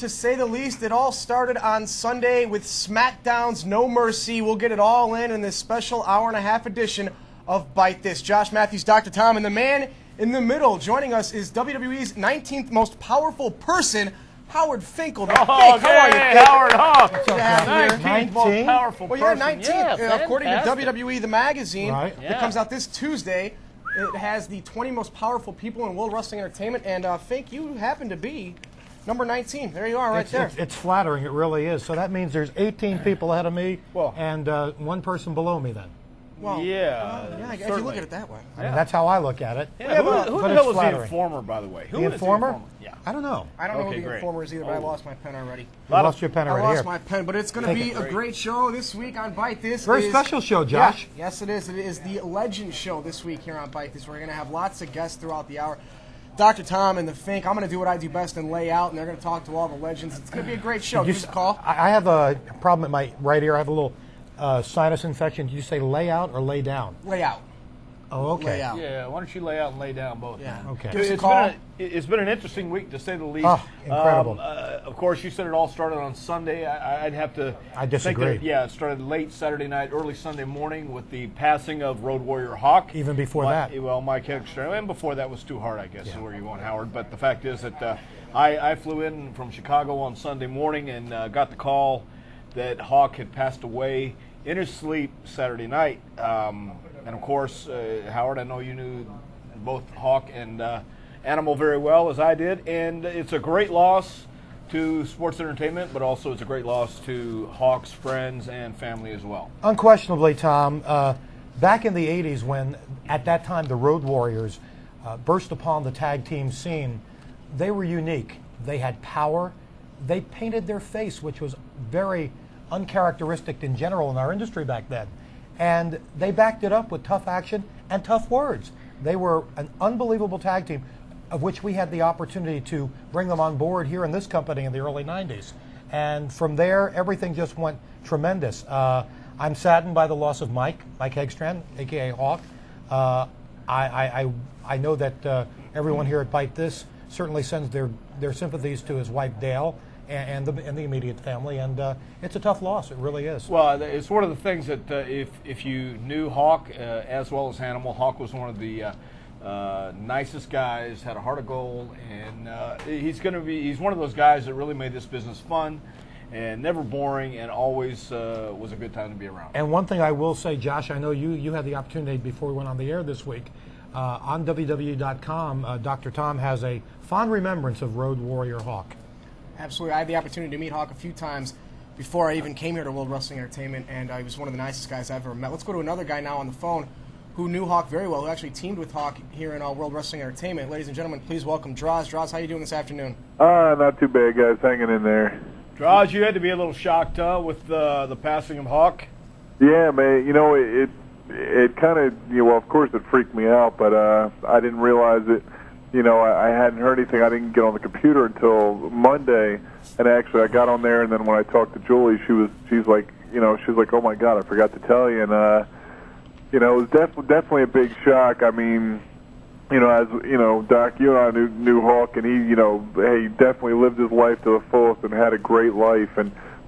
to say the least. It all started on Sunday with SmackDown's No Mercy. We'll get it all in this special hour-and-a-half edition of Bite This. Josh Matthews, Dr. Tom, and the man in the middle joining us is WWE's 19th most powerful person, Howard Finkel. How are you, Howard? Good to have you here. 19th most powerful person. Well, yeah, 19th. Yeah, according to WWE, the magazine, Right. that comes out this Tuesday, it has the 20 most powerful people in World Wrestling Entertainment, and Fink, you happen to be number 19. There you are, right there. It's flattering, it really is. So that means there's 18 people ahead of me and one person below me then. Well, yeah, I guess you look at it that way. I mean, that's how I look at it. Yeah, who but the it's hell was flattering. the Informer, by the way? The Informer? Yeah. I don't know. I don't know who the great. Informer is either, but I lost my pen already. You lost your pen I already. lost Here. my pen, but it's going to be a great show this week on Bite This. Very special show, Josh. Yeah, yes, it is. It is the Legend Show this week here on Bite This. We're going to have lots of guests throughout the hour. Dr. Tom and the Fink, I'm going to do what I do best and lay out, and they're going to talk to all the legends. It's going to be a great show. Give us a call. I have a problem at my right ear. I have a little sinus infection. Did you say lay out or lay down? Lay out. Oh, okay. Lay out. Yeah, why don't you lay out and lay down both? Yeah. Okay. Give us a call. It's been an interesting week, to say the least. Oh, incredible. Of course, you said it all started on Sunday. I'd have to I disagree. think that, it started late Saturday night, early Sunday morning with the passing of Road Warrior Hawk. Even before that. Well, Mike Hegstrom. And before that was Stu Hart, I guess, is where you want, Howard. But the fact is that I flew in from Chicago on Sunday morning and got the call that Hawk had passed away in his sleep Saturday night. And of course, Howard, I know you knew both Hawk and Animal very well, as I did. And it's a great loss to sports entertainment, but also it's a great loss to Hawk's friends and family as well. Unquestionably, Tom, back in the 80s when, at that time, the Road Warriors burst upon the tag team scene, they were unique. They had power. They painted their face, which was very uncharacteristic in general in our industry back then. And they backed it up with tough action and tough words. They were an unbelievable tag team, of which we had the opportunity to bring them on board here in this company in the early 90s. And from there, everything just went tremendous. I'm saddened by the loss of Mike Hegstrand, a.k.a. Hawk. I know that everyone here at Bite This certainly sends their sympathies to his wife, Dale, and the immediate family, and it's a tough loss. It really is. Well, it's one of the things that if you knew Hawk as well as Animal, Hawk was one of the nicest guys, had a heart of gold, and he's one of those guys that really made this business fun and never boring, and always was a good time to be around. And one thing I will say, Josh, I know you had the opportunity before we went on the air this week. On WWE.com, Dr. Tom has a fond remembrance of Road Warrior Hawk. Absolutely. I had the opportunity to meet Hawk a few times before I even came here to World Wrestling Entertainment, and he was one of the nicest guys I've ever met. Let's go to another guy now on the phone who knew Hawk very well, who actually teamed with Hawk here in World Wrestling Entertainment. Ladies and gentlemen, please welcome Droz. Droz, how you doing this afternoon? Not too bad, guys. Hanging in there. Droz, you had to be a little shocked with the passing of Hawk. Yeah, man. You know, it kind of, well, of course it freaked me out, but I didn't realize it. You know, I hadn't heard anything. I didn't get on the computer until Monday, and actually I got on there, and then when I talked to Julie, she's like, oh my God, I forgot to tell you, and it was definitely a big shock. I mean, as Doc, you and I knew Hawk, and he definitely lived his life to the fullest and had a great life,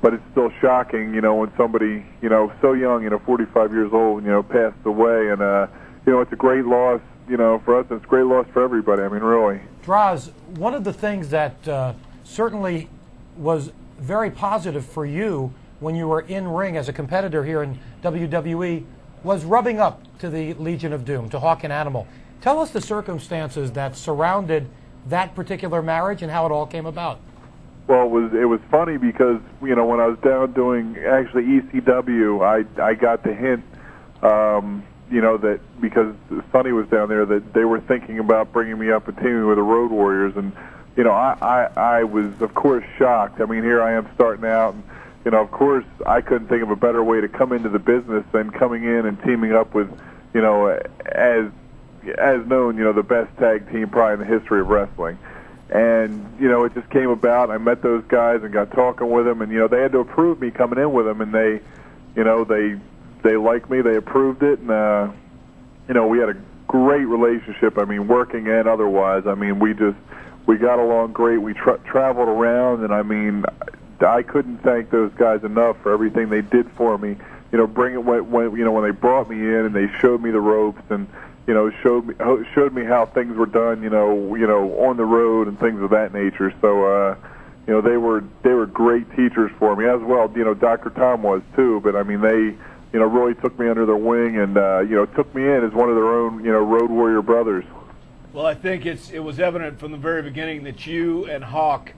but it's still shocking, when somebody, so young, 45 years old, passed away, and it's a great loss. For us, it's a great loss for everybody. I mean, really. Droz, one of the things that certainly was very positive for you when you were in ring as a competitor here in WWE was rubbing up to the Legion of Doom, to Hawk and Animal. Tell us the circumstances that surrounded that particular marriage and how it all came about. Well, it was funny because, when I was down doing actually ECW, I got the hint, that because Sonny was down there, that they were thinking about bringing me up and teaming with the Road Warriors, and I was of course shocked. I mean, here I am starting out, and of course I couldn't think of a better way to come into the business than coming in and teaming up with, as known, the best tag team probably in the history of wrestling. And it just came about. I met those guys and got talking with them, and they had to approve me coming in with them, and they liked me, they approved it, and we had a great relationship. I mean, working and otherwise. I mean, we we got along great. We traveled around, and I mean, I couldn't thank those guys enough for everything they did for me. You know, when they brought me in and they showed me the ropes and showed me how things were done. You know, on the road and things of that nature. So. They were great teachers for me as well. Dr. Tom was too. But I mean, they, really took me under their wing and took me in as one of their own, Road Warrior brothers. Well, I think it was evident from the very beginning that you and Hawk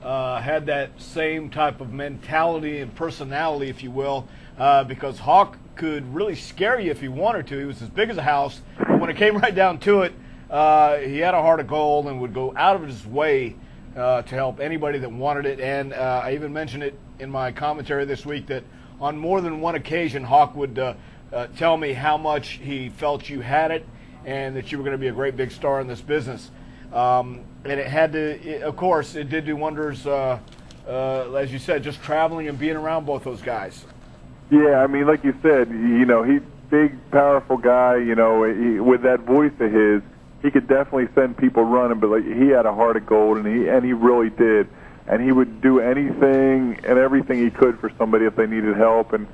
had that same type of mentality and personality, if you will, because Hawk could really scare you if he wanted to. He was as big as a house, but when it came right down to it, he had a heart of gold and would go out of his way to help anybody that wanted it. And I even mentioned it in my commentary this week that on more than one occasion, Hawk would tell me how much he felt you had it and that you were going to be a great big star in this business. And it had to, of course, it did do wonders, as you said, just traveling and being around both those guys. Yeah, I mean, like you said, he's big, powerful guy, with that voice of his. He could definitely send people running, but he had a heart of gold, and he really did. And he would do anything and everything he could for somebody if they needed help. And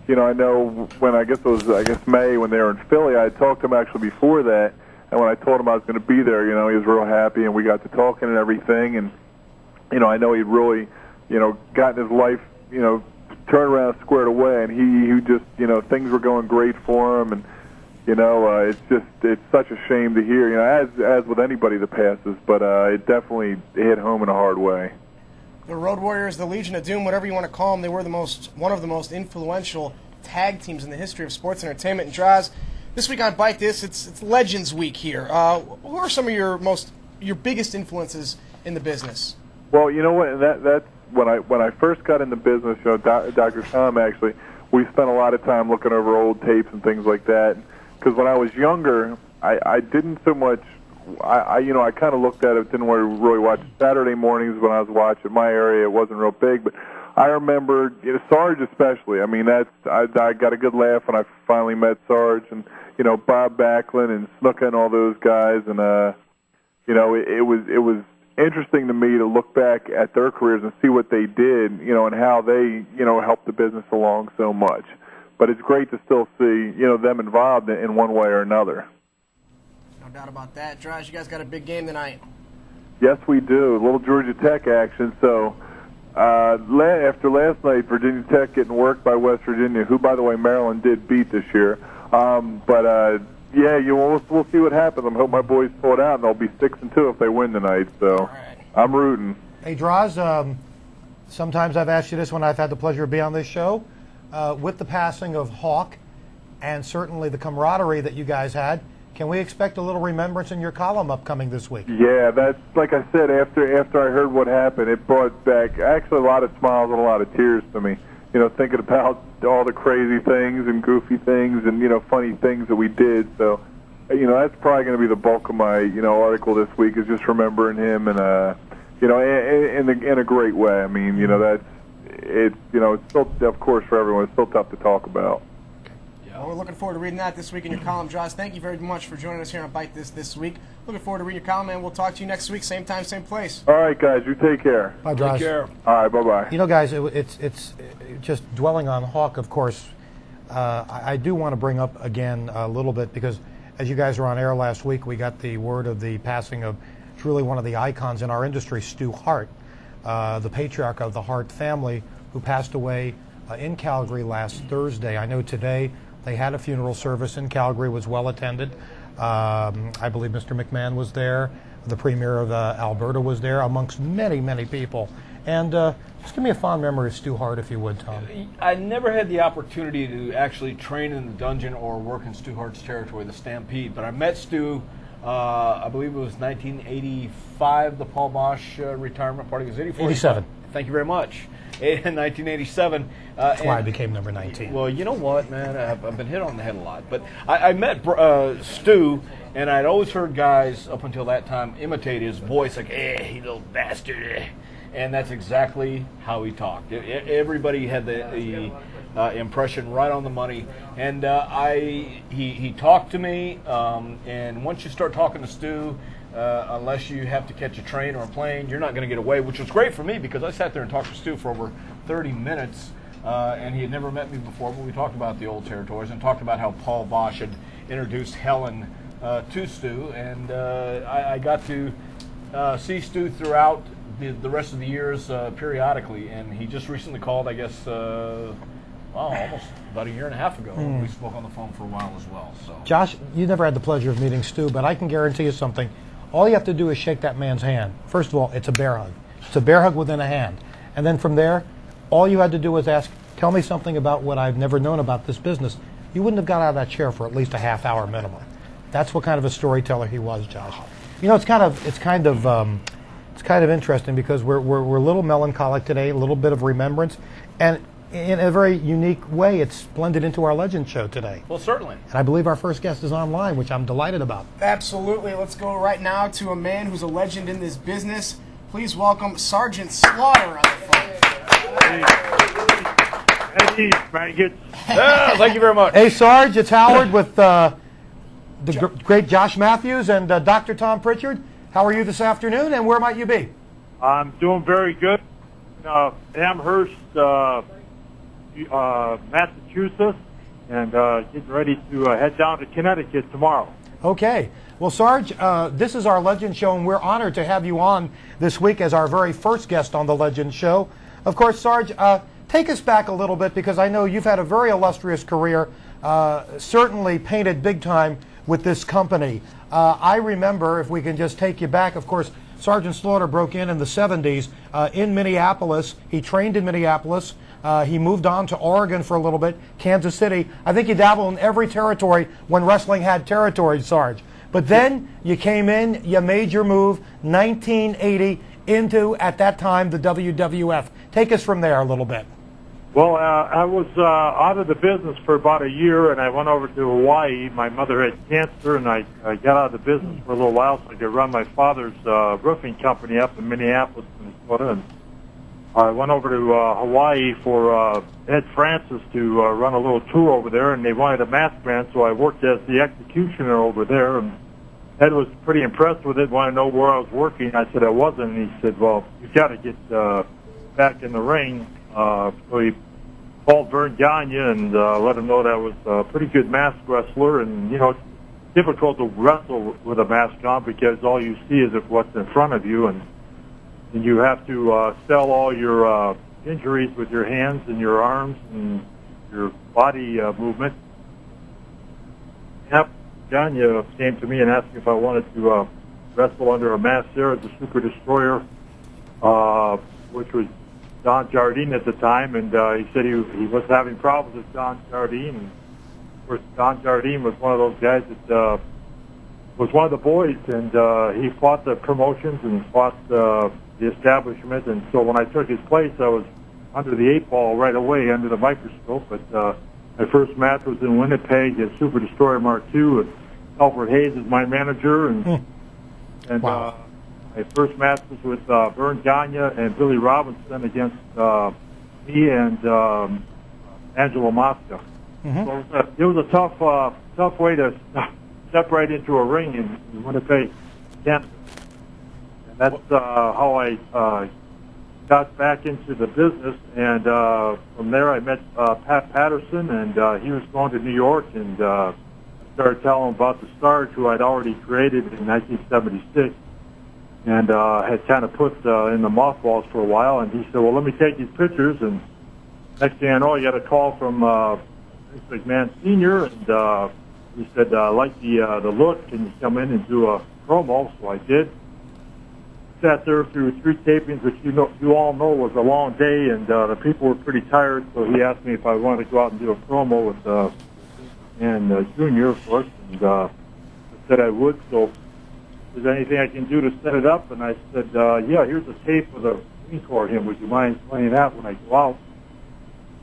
I know when it was May when they were in Philly, I had talked to him actually before that. And when I told him I was going to be there, he was real happy, and we got to talking and everything. And I know he'd really, gotten his life, turned around, squared away, and he just, things were going great for him. And it's such a shame to hear, as with anybody that passes, but it definitely hit home in a hard way. The Road Warriors, the Legion of Doom, whatever you want to call them, they were one of the most influential tag teams in the history of sports entertainment. And Droz, this week on Bite This, it's Legends Week here. Who are some of your biggest influences in the business? Well, you know what, that's when I first got in the business, Dr. Tom actually, we spent a lot of time looking over old tapes and things like that. Because when I was younger, I didn't so much. I kind of looked at it, didn't really watch Saturday mornings when I was watching. My area, it wasn't real big, but I remember Sarge especially. I mean, I got a good laugh when I finally met Sarge, and Bob Backlund and Snuka and all those guys, and it was interesting to me to look back at their careers and see what they did, and how they helped the business along so much. But it's great to still see, them involved in one way or another. No doubt about that. Droz, you guys got a big game tonight. Yes, we do. A little Georgia Tech action. So after last night, Virginia Tech getting worked by West Virginia, who, by the way, Maryland did beat this year. We'll see what happens. I hope my boys pull it out, and they'll be 6-2 if they win tonight. So right. I'm rooting. Hey, Droz, sometimes I've asked you this when I've had the pleasure of being on this show. With the passing of Hawk and certainly the camaraderie that you guys had, can we expect a little remembrance in your column upcoming this week? Yeah, that's like I said, after I heard what happened, it brought back actually a lot of smiles and a lot of tears to me. Thinking about all the crazy things and goofy things and, funny things that we did. So, that's probably going to be the bulk of my, article this week is just remembering him and, in a great way. I mean, it's still, of course, for everyone, it's still tough to talk about. Well, we're looking forward to reading that this week in your column, Droz. Thank you very much for joining us here on Bite This week. Looking forward to reading your column, and we'll talk to you next week, same time, same place. All right, guys, you take care. Bye, Droz. Take care. All right, bye-bye. Guys, it's just dwelling on Hawk, of course. I do want to bring up again a little bit because as you guys were on air last week, we got the word of the passing of truly one of the icons in our industry, Stu Hart, the patriarch of the Hart family, who passed away in Calgary last Thursday. I know today they had a funeral service in Calgary, was well attended. I believe Mr. McMahon was there. The Premier of Alberta was there, amongst many, many people. And just give me a fond memory of Stu Hart, if you would, Tom. I never had the opportunity to actually train in the dungeon or work in Stu Hart's territory, the Stampede. But I met Stu, I believe it was 1985, the Paul Bosch retirement party. It was 84. 87. Thank you very much. In 1987. That's why I became number 19. Well, you know what, man? I've been hit on the head a lot. But I met Stu, and I'd always heard guys up until that time imitate his voice, like, you little bastard. And that's exactly how he talked. Everybody had the impression right on the money. And he talked to me, and once you start talking to Stu, unless you have to catch a train or a plane, you're not going to get away, which was great for me because I sat there and talked to Stu for over 30 minutes, and he had never met me before, but we talked about the old territories and talked about how Paul Bosch had introduced Helen to Stu, and I got to see Stu throughout the rest of the years periodically, and he just recently called, I guess, almost about a year and a half ago. We spoke on the phone for a while as well. So, Josh, you never had the pleasure of meeting Stu, but I can guarantee you something. All you have to do is shake that man's hand. First of all, it's a bear hug. It's a bear hug within a hand. And then from there, all you had to do was ask, tell me something about what I've never known about this business. You wouldn't have got out of that chair for at least a half hour minimum. That's what kind of a storyteller he was, Josh. You know, it's kind of interesting because we're a little melancholic today, a little bit of remembrance, and in a very unique way, it's blended into our Legend show today. well, certainly. And I believe our first guest is online, which I'm delighted about. Absolutely. Let's go right now to a man who's a legend in this business. Please welcome Sergeant Slaughter on the phone. Hey, maggots. Yeah, thank you very much. Hey, Sarge, it's Howard with the great Josh Matthews and Dr. Tom Pritchard. How are you this afternoon, and where might you be? I'm doing very good. Amherst, Massachusetts, and getting ready to head down to Connecticut tomorrow. Okay. Well, Sarge, this is our Legend Show, and we're honored to have you on this week as our very first guest on the Legend Show. Of course, Sarge, take us back a little bit, because I know you've had a very illustrious career, certainly painted big time with this company. I remember, if we can just take you back, of course, Sergeant Slaughter broke in the 70s in Minneapolis. He trained in Minneapolis. He moved on to Oregon for a little bit, Kansas City. I think you dabbled in every territory when wrestling had territories, Sarge. But then you came in, you made your move, 1980, into, at that time, the WWF. Take us from there a little bit. Well, I was out of the business for about a year, and I went over to Hawaii. My mother had cancer, and I got out of the business for a little while so I could run my father's roofing company up in Minneapolis, Minnesota. And I went over to Hawaii for Ed Francis to run a little tour over there, and they wanted a mask man, so I worked as the executioner over there. And Ed was pretty impressed with it, wanted to know where I was working. I said I wasn't, and he said, well, you got to get back in the ring. So he called Vern Gagne and let him know that I was a pretty good mask wrestler. And, you know, it's difficult to wrestle with a mask on because all you see is what's in front of you. And you have to sell all your injuries with your hands and your arms and your body movement. Yep. Gagne came to me and asked me if I wanted to wrestle under a mask there as a Super Destroyer, which was Don Jardine at the time, and he said he was having problems with Don Jardine. And of course, Don Jardine was one of those guys that was one of the boys, and he fought the promotions and fought the establishment. And so when I took his place, I was under the 8-ball right away, under the microscope. But my first match was in Winnipeg at Super Destroyer Mark II, with Alfred Hayes as my manager, and Wow. My first match was with Vern Gagne and Billy Robinson against me and Angelo Mosca. So it was a tough way to step right into a ring in Winnipeg, Canada. And that's how I got back into the business. And from there, I met Pat Patterson, and he was going to New York, and started telling him about the Stars, who I'd already created in 1976. And had kind of put in the mothballs for a while, and he said, well, let me take these pictures, and next thing I know, I got a call from Vince McMahon Sr., and he said, I like the look, can you come in and do a promo? So I did. Sat there through 3 tapings, which you all know was a long day, and the people were pretty tired, so he asked me if I wanted to go out and do a promo with Junior, of course, and I said I would, so is there anything I can do to set it up? And I said, yeah, here's a tape of the Marine Corps hymn. Would you mind playing that when I go out?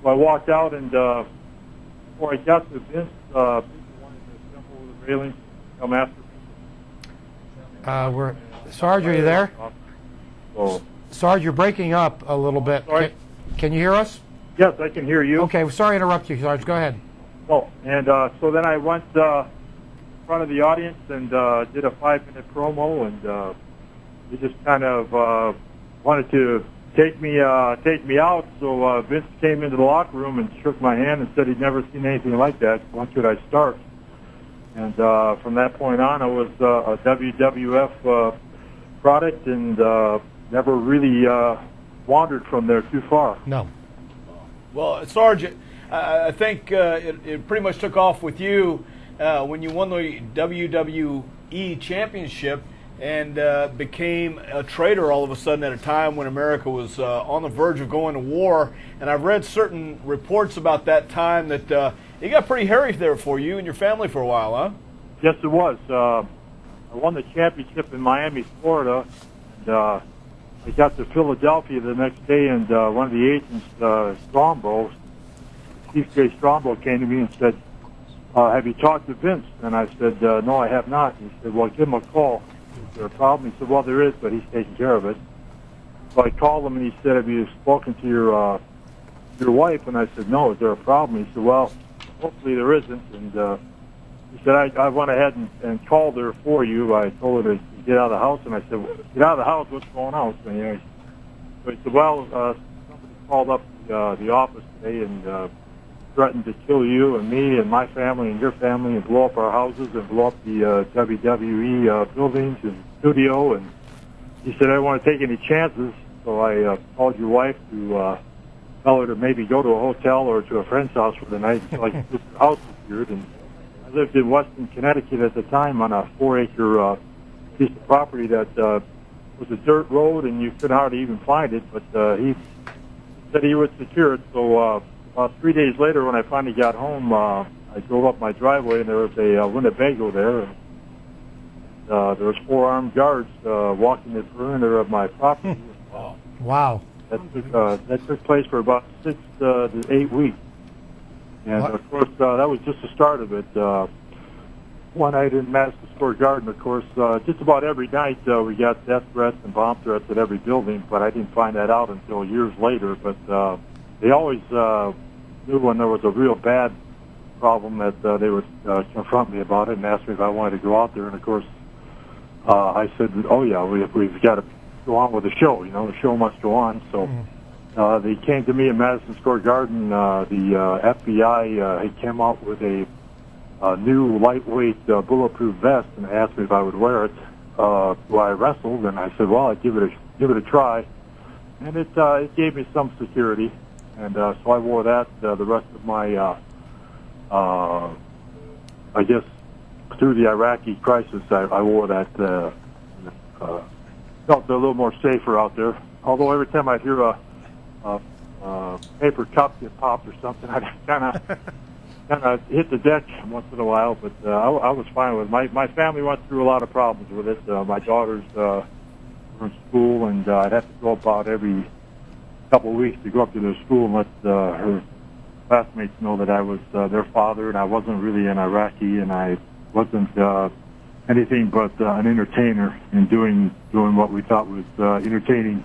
So I walked out, and before I got to Vince, people wanted to jump over the railing, come after me. Sarge, are you there? So, Sarge, you're breaking up a little bit. Sorry. Can you hear us? yes, I can hear you. Okay, sorry to interrupt you, Sarge. Go ahead. Oh, and so then I went front of the audience and did a 5-minute promo, and he just kind of wanted to take me out. So Vince came into the locker room and shook my hand and said he'd never seen anything like that. When should I start? And from that point on, I was a WWF product, and never really wandered from there too far. No. Well, Sarge, I think it pretty much took off with you when you won the WWE Championship and became a traitor all of a sudden at a time when America was on the verge of going to war. And I've read certain reports about that time that it got pretty hairy there for you and your family for a while, huh? Yes, it was. I won the championship in Miami, Florida, and I got to Philadelphia the next day, and one of the agents, Strombo, Chief J. Strombo, came to me and said, have you talked to Vince? And I said, no, I have not. And he said, well, give him a call. Is there a problem? He said, well, there is, but he's taking care of it. So I called him, and he said, have you spoken to your wife? And I said, no, is there a problem? He said, well, hopefully there isn't. And he said, I went ahead and called her for you. I told her to get out of the house, and I said, well, get out of the house, what's going on? So, anyway, so he said, well, somebody called up the office today and threatened to kill you and me and my family and your family and blow up our houses and blow up the WWE buildings and studio. And he said, I don't want to take any chances. So I called your wife to tell her to maybe go to a hotel or to a friend's house for the night until I could get the house secured. And I lived in Weston, Connecticut at the time on a 4-acre piece of property that was a dirt road, and you couldn't hardly even find it. But he said he would secure it. So about 3 days later, when I finally got home, I drove up my driveway, and there was a Winnebago there. And there was 4 armed guards walking the perimeter of my property. Wow. That took place for about 6 to 8 weeks. And, of course, that was just the start of it. One night in Madison Square Garden, of course, just about every night we got death threats and bomb threats at every building, but I didn't find that out until years later. But they always knew when there was a real bad problem that they would confront me about it and ask me if I wanted to go out there. And, of course, I said, oh, yeah, we've got to go on with the show. You know, the show must go on. So they came to me in Madison Square Garden. The FBI he came out with a new lightweight bulletproof vest and asked me if I would wear it. So I wrestled, and I said, well, I'd give it a try. And it gave me some security. And so I wore that the rest of my, I guess, through the Iraqi crisis, I wore that. Felt a little more safer out there. Although every time I'd hear a paper cup get popped or something, I'd kind of hit the deck once in a while. But I was fine with it. My family went through a lot of problems with it. My daughters were in school, and I'd have to go about every couple of weeks to go up to their school and let her classmates know that I was their father, and I wasn't really an Iraqi, and I wasn't anything but an entertainer in doing what we thought was entertaining.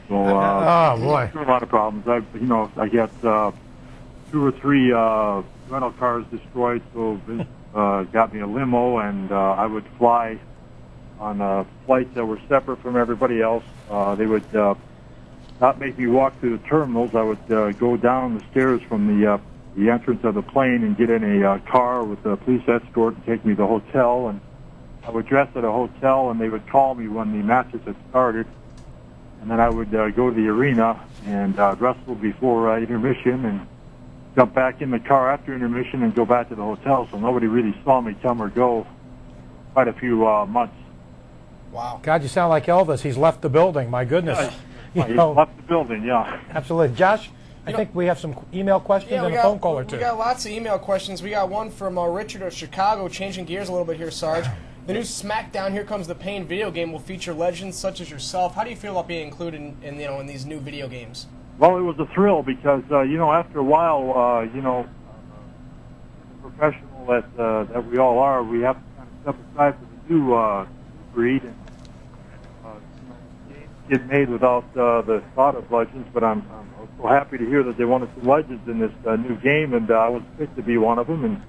So oh boy, a lot of problems. I got 2 or 3 rental cars destroyed. So Vince got me a limo, and I would fly on flights that were separate from everybody else. They would not make me walk to the terminals. I would go down the stairs from the entrance of the plane and get in a car with a police escort and take me to the hotel. And I would dress at a hotel, and they would call me when the matches had started. And then I would go to the arena and wrestle before intermission and jump back in the car after intermission and go back to the hotel. So nobody really saw me come or go quite a few months. Wow. God, you sound like Elvis. He's left the building. My goodness. He left the building, yeah. Absolutely. Josh, I think we have some email questions and a phone call or two. We got lots of email questions. We got one from Richard of Chicago, changing gears a little bit here, Sarge. The new SmackDown Here Comes the Pain video game will feature legends such as yourself. How do you feel about being included in these new video games? Well, it was a thrill because, after a while, the professional that we all are, we have to kind of step aside for the new breed. And, get made without the thought of legends, but I'm so happy to hear that they wanted some legends in this new game, and I was picked to be one of them. And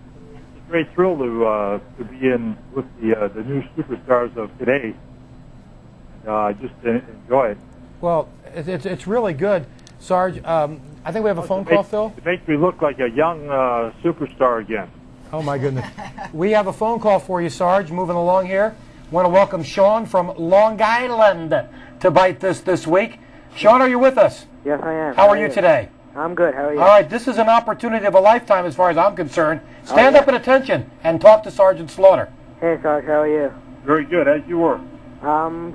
great thrill to be in with the new superstars of today. I just enjoy it. Well, it's really good, Sarge. I think we have a phone call, Phil. It makes me look like a young superstar again. Oh my goodness. We have a phone call for you, Sarge. Moving along here. Want to welcome Sean from Long Island to Bite This week. Sean, are you with us? Yes, I am. How are you today? I'm good. How are you? All right, this is an opportunity of a lifetime as far as I'm concerned. Stand up at attention and talk to Sergeant Slaughter. Hey, Sarge, how are you? Very good, as you were.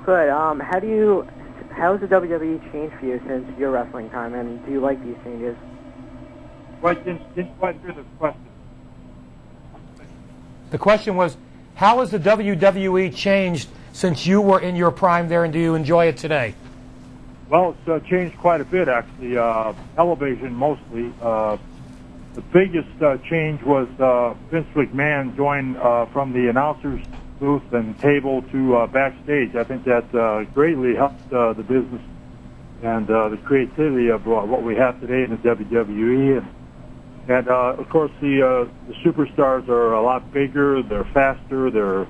Good. How's the WWE changed for you since your wrestling time, and do you like these changes? Well, I didn't quite hear the question. The question was, how has the WWE changed since you were in your prime there, and do you enjoy it today? Well, it's changed quite a bit, actually. Television, mostly. The biggest change was Vince McMahon joined from the announcers booth and table to backstage. I think that greatly helped the business and the creativity of what we have today in the WWE. And of course, the superstars are a lot bigger. They're faster. They're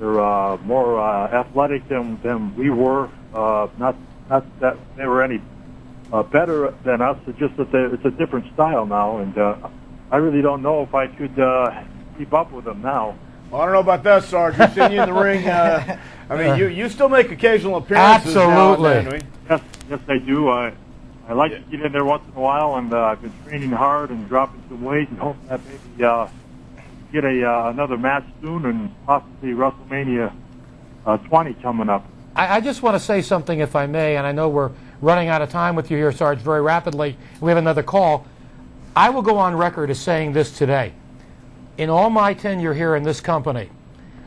more athletic than we were. Not that they were any better than us. It's just that it's a different style now, and I really don't know if I could keep up with them now. Well, I don't know about that, Sarge. We've seen you in the ring. I mean, you still make occasional appearances. Absolutely. Now and then, Yes, I do. I like to get in there once in a while, and I've been training hard and dropping some weight, and hope that maybe get another match soon, and possibly WrestleMania 20 coming up. I just want to say something, if I may, and I know we're running out of time with you here, Sarge, very rapidly. We have another call. I will go on record as saying this today. In all my tenure here in this company,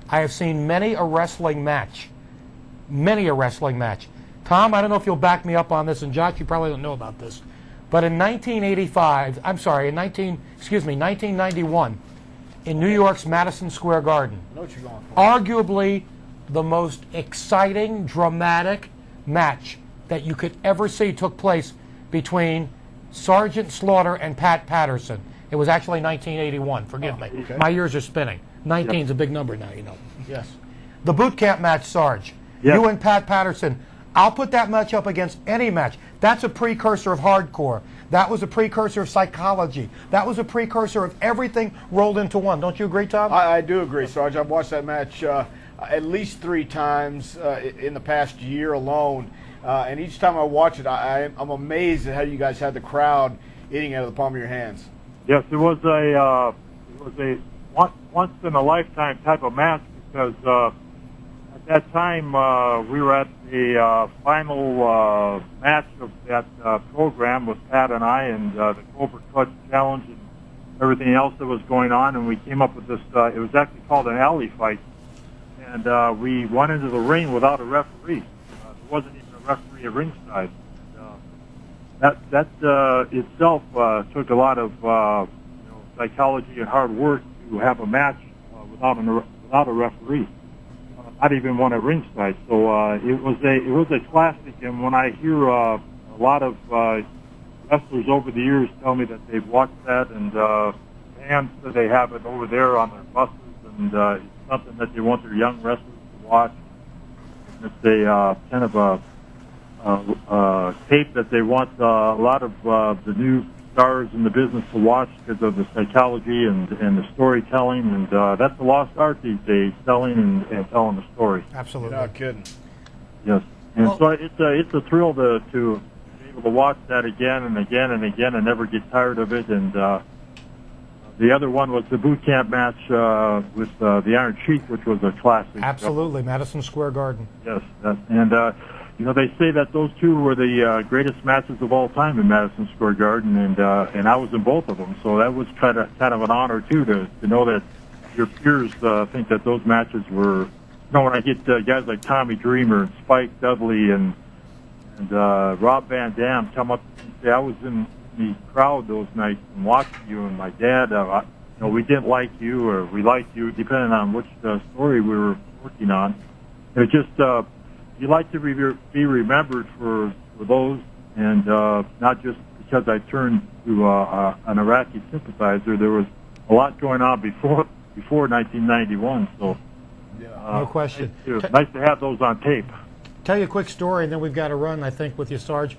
I have seen many a wrestling match. Many a wrestling match. Tom, I don't know if you'll back me up on this, and Josh, you probably don't know about this, but in 1991, in New York's Madison Square Garden, I know what you're going for. arguably the most exciting, dramatic match that you could ever see took place between Sergeant Slaughter and Pat Patterson. It was actually 1981. Forgive me. Okay. My years are spinning. 19 is a big number now, you know. Yes. The boot camp match, Sarge. Yes. You and Pat Patterson. I'll put that match up against any match. That's a precursor of hardcore. That was a precursor of psychology. That was a precursor of everything rolled into one. Don't you agree, Tom? I do agree, Sarge. I've watched that match at least 3 times in the past year alone. And each time I watch it, I'm amazed at how you guys had the crowd eating out of the palm of your hands. Yes, it was a once in a lifetime type of match because at that time we were at the final match of that program with Pat and I and the Cobra Clutch Challenge and everything else that was going on, and we came up with this. It was actually called an alley fight, and we went into the ring without a referee. There wasn't even a referee at ringside. That itself took a lot of psychology and hard work to have a match without a referee, not even one at ringside. So it was a classic. And when I hear a lot of wrestlers over the years tell me that they've watched that, and fans that they have it over there on their buses, and it's something that they want their young wrestlers to watch. And it's a kind of a tape that they want a lot of the new stars in the business to watch because of the psychology and the storytelling, and that's the lost art these days, telling and telling the story. Absolutely. You're not kidding. Yes, and so it's a thrill to be able to watch that again and again and again and never get tired of it. And the other one was the boot camp match with the Iron Sheik, which was a classic. Absolutely. Madison Square Garden. Yes, they say that those two were the greatest matches of all time in Madison Square Garden, and I was in both of them. So that was kind of an honor too to know that your peers think that those matches were. When I get guys like Tommy Dreamer and Spike Dudley and Rob Van Dam come up and say, I was in the crowd those nights and watching you, and my dad, we didn't like you or we liked you, depending on which story we were working on. It just you like to be remembered for those, and not just because I turned to an Iraqi sympathizer. There was a lot going on before 1991. So No question. Nice to have those on tape. Tell you a quick story, and then we've got to run, I think, with you, Sarge.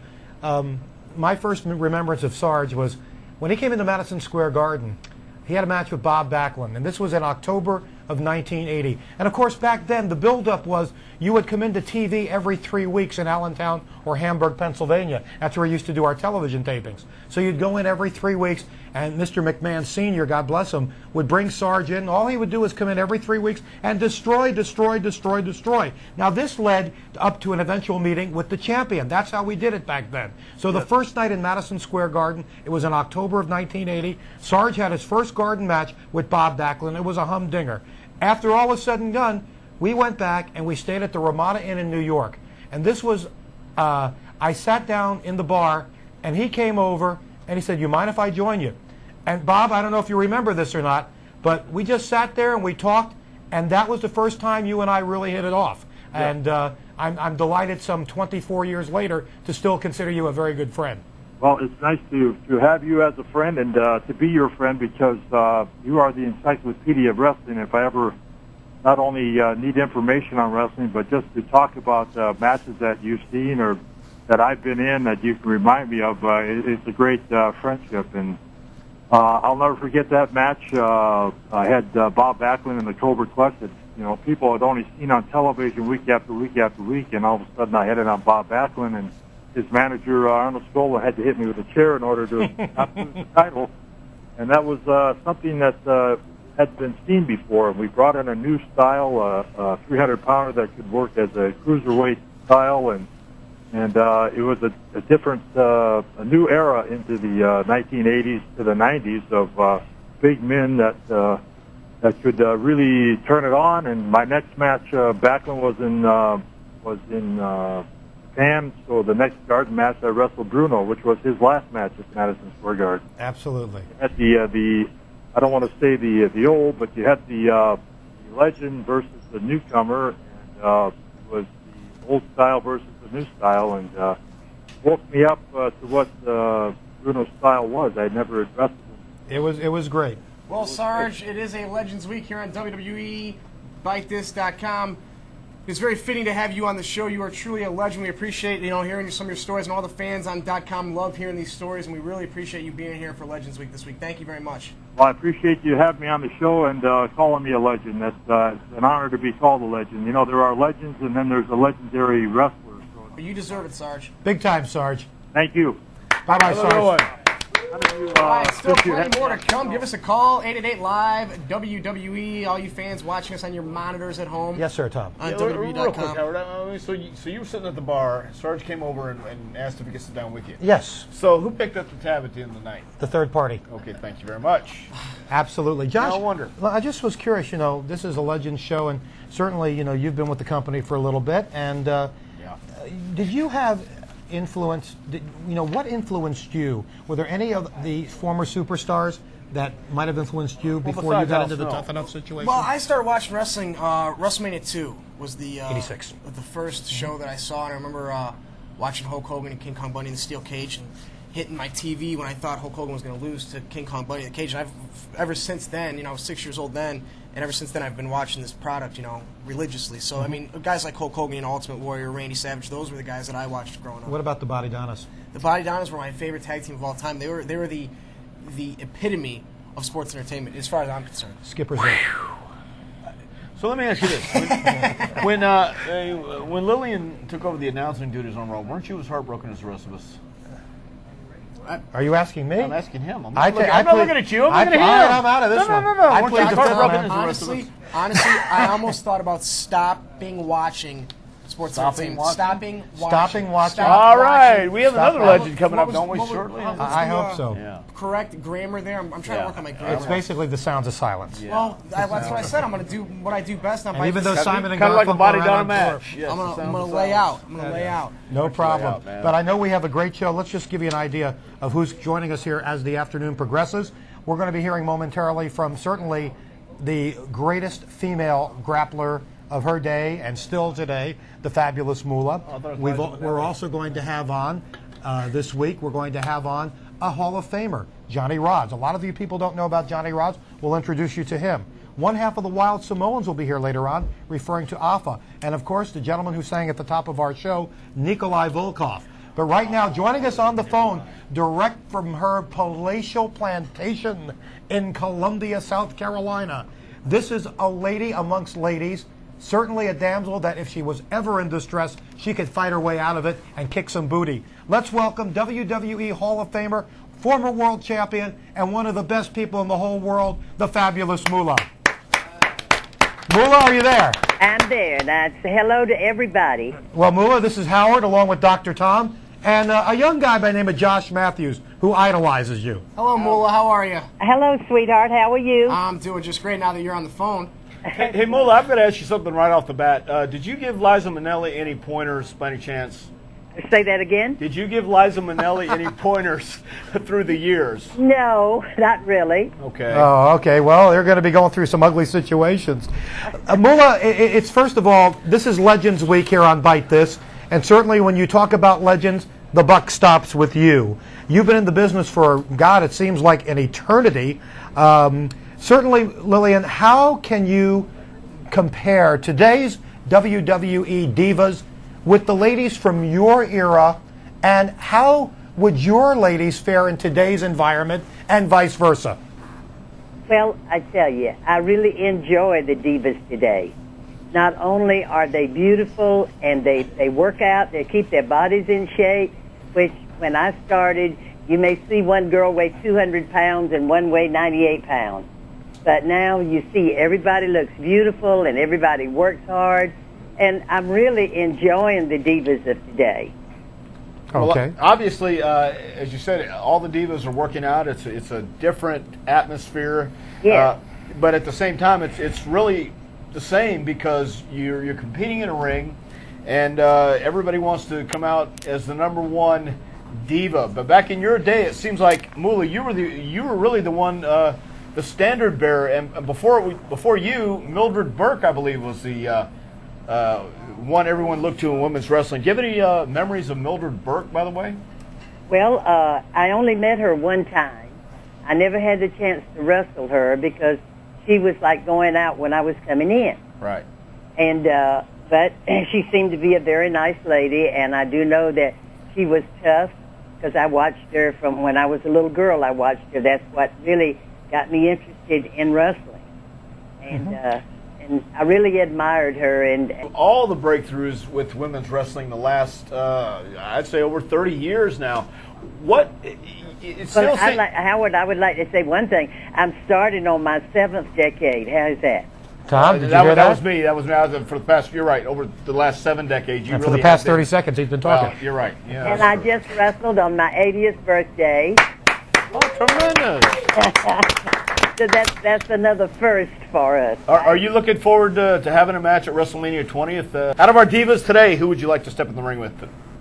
My first remembrance of Sarge was when he came into Madison Square Garden. He had a match with Bob Backlund, and this was in October of 1980. And, of course, back then, the buildup was you would come into TV every 3 weeks in Allentown or Hamburg, Pennsylvania. That's where we used to do our television tapings. So you'd go in every 3 weeks, and Mr. McMahon Sr., God bless him, would bring Sarge in. All he would do is come in every 3 weeks and destroy. Now, this led up to an eventual meeting with the champion. That's how we did it back then. So the first night in Madison Square Garden, it was in October of 1980. Sarge had his first Garden match with Bob Backlund. It was a humdinger. After all was said and done, we went back and we stayed at the Ramada Inn in New York. And this was, I sat down in the bar, and he came over, and he said, "You mind if I join you?" And Bob, I don't know if you remember this or not, but we just sat there and we talked, and that was the first time you and I really hit it off. Yeah. And I'm delighted some 24 years later to still consider you a very good friend. Well, it's nice to have you as a friend and to be your friend, because you are the encyclopedia of wrestling. If I ever not only need information on wrestling, but just to talk about matches that you've seen or that I've been in that you can remind me of, it's a great friendship. And I'll never forget that match. I had Bob Backlund in the Cobra Clutch that people had only seen on television week after week after week, and all of a sudden I had it on Bob Backlund, and his manager, Arnold Scola, had to hit me with a chair in order to not lose the title. And that was something that had been seen before. And we brought in a new style, a 300-pounder that could work as a cruiserweight style. And it was a different, a new era into the 1980s to the 90s of big men that could really turn it on. And my next match, Backlund was in Japan, so the next Garden match I wrestled Bruno, which was his last match at Madison Square Garden. Absolutely. At the I don't want to say the old, but you had the legend versus the newcomer, and it was the old style versus the new style, and woke me up to what Bruno's style was. I'd never wrestled him. It was great. Well, Sarge, it is a Legends Week here on WWE. BiteThis.com. It's very fitting to have you on the show. You are truly a legend. We appreciate hearing some of your stories, and all the fans on .com love hearing these stories, and we really appreciate you being here for Legends Week this week. Thank you very much. Well, I appreciate you having me on the show and calling me a legend. That's it's an honor to be called a legend. There are legends, and then there's a legendary wrestler. So you deserve it, Sarge. Big time, Sarge. Thank you. Bye-bye, Sarge. All right, still plenty more to come. Give us a call, 888-LIVE-WWE. All you fans watching us on your monitors at home. Yes, sir, Tom. On WWE.com. Real quick, WWE.com. Howard, so you were sitting at the bar. Sarge came over and asked if he could sit down with you. Yes. So who picked up the tab at the end of the night? The third party. Okay, thank you very much. Absolutely. Josh, no wonder. I just was curious, this is a Legends show, and certainly, you've been with the company for a little bit, and did you have influence, what influenced you? Were there any of the former superstars that might have influenced you before you got into the Tough Enough situation? Well, I started watching wrestling, WrestleMania 2 was the 86. The first show that I saw, and I remember watching Hulk Hogan and King Kong Bundy in the steel cage and hitting my TV when I thought Hulk Hogan was going to lose to King Kong Bundy in the cage. And ever since then, I was 6 years old then, and ever since then I've been watching this product, religiously. So, I mean, guys like Hulk Hogan and Ultimate Warrior, Randy Savage, those were the guys that I watched growing up. What about the Body Donnas? The Body Donnas were my favorite tag team of all time. They were the epitome of sports entertainment, as far as I'm concerned. Skipper's in. So let me ask you this: when Lillian took over the announcing duties on Raw, weren't you as heartbroken as the rest of us? Are you asking me? I'm asking him. I'm not looking at you. I'm looking at him. I'm out of this one. No. I Weren't you as heartbroken as the rest of us? Honestly, I almost thought about stopping watching sports entertainment. Stopping watching. All right, we have another legend coming up, don't we? Shortly. I hope so. Yeah. Correct grammar there. I'm trying to work on my grammar. It's basically the sounds of silence. Yeah. Well, that's what I said. I'm going to do what I do best. And even though Simon and kind of like a Body Garfunkel Donna match. Yes, I'm going to lay out. I'm going to lay out. No problem. But I know we have a great show. Let's just give you an idea of who's joining us here as the afternoon progresses. We're going to be hearing momentarily from certainly the greatest female grappler of her day and still today, the fabulous Moolah. We're also going to have on this week, we're going to have on a Hall of Famer, Johnny Rodz. A lot of you people don't know about Johnny Rodz. We'll introduce you to him. One half of the Wild Samoans will be here later on, referring to Afa. And, of course, the gentleman who sang at the top of our show, Nikolai Volkov. But right now, joining us on the phone, direct from her palatial plantation in Columbia, South Carolina, this is a lady amongst ladies, certainly a damsel that if she was ever in distress, she could fight her way out of it and kick some booty. Let's welcome WWE Hall of Famer, former world champion, and one of the best people in the whole world, the fabulous Moolah. Moolah, are you there? I'm there. That's hello to everybody. Well, Moolah, this is Howard along with Dr. Tom and a young guy by the name of Josh Matthews who idolizes you. Hello, Moolah. How are you? Hello, sweetheart. How are you? I'm doing just great now that you're on the phone. Hey, Moolah, I've got to ask you something right off the bat. Did you give Liza Minnelli any pointers by any chance? Say that again? Did you give Liza Minnelli any pointers through the years? No, not really. Okay. Oh, okay. Well, they're going to be going through some ugly situations. Moolah, it's first of all, this is Legends Week here on Bite This, and certainly when you talk about legends, the buck stops with you. You've been in the business for, God, it seems like an eternity. Certainly, Lillian, how can you compare today's WWE divas with the ladies from your era, and how would your ladies fare in today's environment and vice versa? Well, I tell you, I really enjoy the divas today. Not only are they beautiful and they work out, they keep their bodies in shape, which when I started, you may see one girl weigh 200 pounds and one weigh 98 pounds. But now you see everybody looks beautiful and everybody works hard. And I'm really enjoying the divas of today. Okay. Well, obviously, as you said, all the divas are working out. It's a different atmosphere. Yeah. But at the same time, it's really the same because you're competing in a ring, and everybody wants to come out as the number one diva. But back in your day, it seems like, Moolah, you were really the one, the standard bearer. And before you, Mildred Burke, I believe, was the one everyone looked to in women's wrestling. Do you have any memories of Mildred Burke, by the way? Well, I only met her one time. I never had the chance to wrestle her because she was like going out when I was coming in. Right. And but she seemed to be a very nice lady, and I do know that she was tough because I watched her from when I was a little girl. I watched her. That's what really got me interested in wrestling. And and I really admired her. And all the breakthroughs with women's wrestling the last, I'd say, over 30 years now. What? Well, Howard, I would like to say one thing. I'm starting on my 7th decade. How's that? Tom, did you hear that? That was me. That was me. For the past, you're right, over the last 7 decades. And for the past 30 seconds, he's been talking. Well, you're right. Yeah, and I just wrestled on my 80th birthday. Oh, tremendous. So that's another first for us. Are you looking forward to having a match at WrestleMania 20th? Out of our divas today, who would you like to step in the ring with?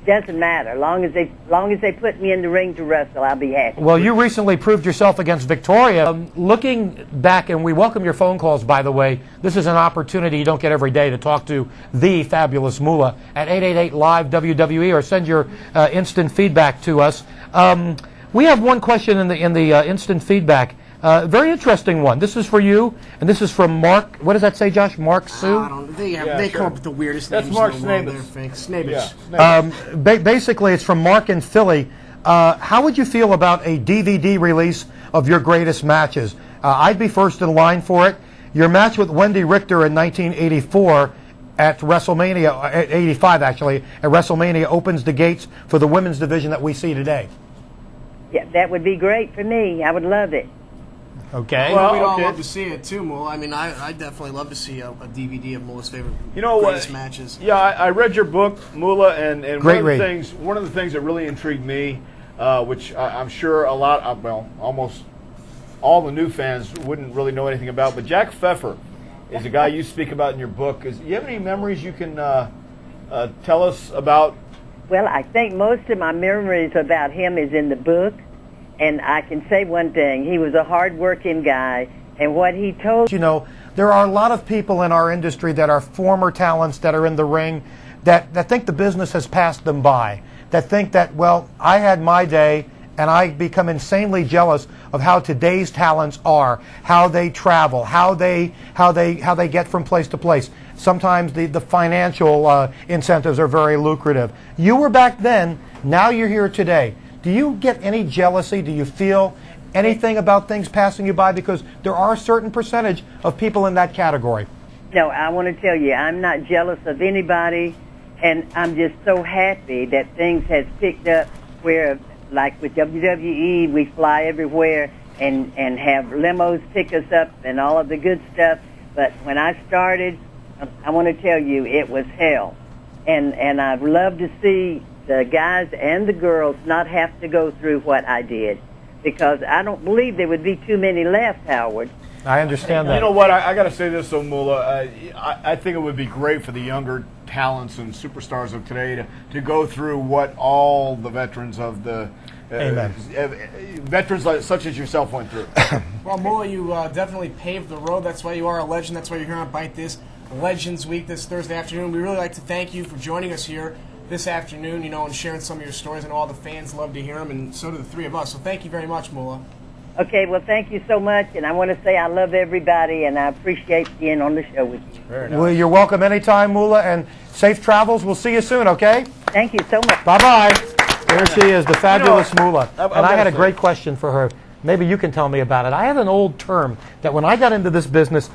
Doesn't matter. Long as they put me in the ring to wrestle, I'll be happy. Well, you recently proved yourself against Victoria. Looking back, and we welcome your phone calls, by the way. This is an opportunity you don't get every day to talk to the fabulous Moolah at 888-LIVE-WWE, or send your instant feedback to us. We have one question in the instant feedback. Very interesting one. This is for you, and this is from Mark. What does that say, Josh? Mark Sue? I don't know. They come up with the weirdest That's names Mark in the world. Snavis. Snavis. Basically, it's from Mark in Philly. How would you feel about a DVD release of your greatest matches? I'd be first in line for it. Your match with Wendy Richter in 1984 at WrestleMania, 85 actually, at WrestleMania opens the gates for the women's division that we see today. Yeah, that would be great for me. I would love it. Okay. Well, we'd all love to see it too, Moolah. I mean, I definitely love to see a DVD of Moolah's favorite greatest matches. Yeah, I read your book, Moolah, and Great one of the things that really intrigued me, which I'm sure almost all the new fans wouldn't really know anything about, but Jack Pfeffer is a guy you speak about in your book. Do you have any memories you can tell us about? Well, I think most of my memories about him is in the book. And I can say one thing, he was a hard-working guy, and what he told... You know, there are a lot of people in our industry that are former talents that are in the ring that think the business has passed them by, that think that, well, I had my day and I become insanely jealous of how today's talents are, how they travel, how they get from place to place. Sometimes the financial incentives are very lucrative. You were back then, now you're here today. Do you get any jealousy? Do you feel anything about things passing you by? Because there are a certain percentage of people in that category. No, I want to tell you, I'm not jealous of anybody, and I'm just so happy that things has picked up where, like with WWE, we fly everywhere and have limos pick us up and all of the good stuff. But when I started, I want to tell you, it was hell. And I'd love to see the guys and the girls not have to go through what I did, because I don't believe there would be too many left, Howard. I understand that. You know what? I got to say this, though, Moolah. I think it would be great for the younger talents and superstars of today to go through what all the veterans of the veterans such as yourself went through. Well, Moolah, you definitely paved the road. That's why you are a legend. That's why you're here on Bite This Legends Week this Thursday afternoon. We really like to thank you for joining us here this afternoon, and sharing some of your stories. I know all the fans love to hear them, and so do the three of us. So thank you very much, Moolah. Okay, well, thank you so much, and I want to say I love everybody, and I appreciate being on the show with you. Very nice. Well, you're welcome anytime, Moolah, and safe travels. We'll see you soon, okay? Thank you so much. Bye-bye. There she is, the fabulous Moolah. And I had a say. great question for her. Maybe you can tell me about it. I had an old term that when I got into this business,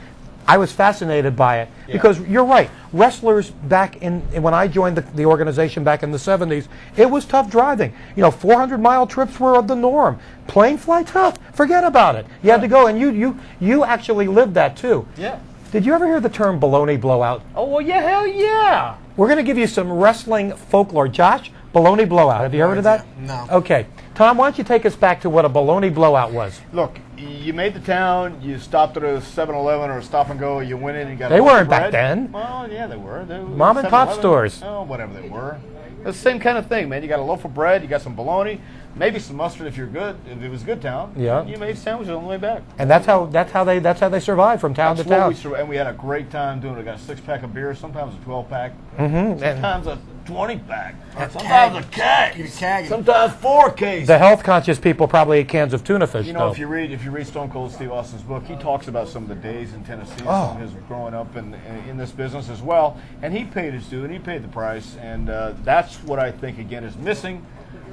I was fascinated by it. Yeah. Because you're right, wrestlers back when I joined the organization back in the 70s, it was tough driving. 400-mile trips were the norm. Plane flight, tough. Forget about it. You had to go, and you actually lived that too. Yeah. Did you ever hear the term baloney blowout? Oh, well, yeah, hell yeah. We're going to give you some wrestling folklore. Josh, baloney blowout. Have you heard of that? No. Okay. Tom, why don't you take us back to what a baloney blowout was? Look, you made the town, you stopped at a 7-Eleven or a Stop and Go, you went in and you got They a loaf of weren't back bread. then. Well, yeah, they were. Mom and pop 7-Eleven. stores. Oh, whatever they were. It's the same kind of thing, man. You got a loaf of bread, you got some bologna, maybe some mustard if you're good. If it was a good town, Yeah. you made sandwiches on the way back. And that's how they survived from town That's to what town. and we had a great time doing it. We got a 6-pack of beer, sometimes a 12-pack, And sometimes a 20-pack, sometimes a keg, sometimes 4 cases. the health-conscious people probably ate cans of tuna fish. You know, though. if you read Stone Cold Steve Austin's book, he talks about some of the days in Tennessee, some Oh. of his growing up in this business as well, and he paid his due and he paid the price, and that's what I think again is missing.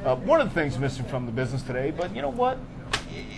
One of the things missing from the business today, but you know what?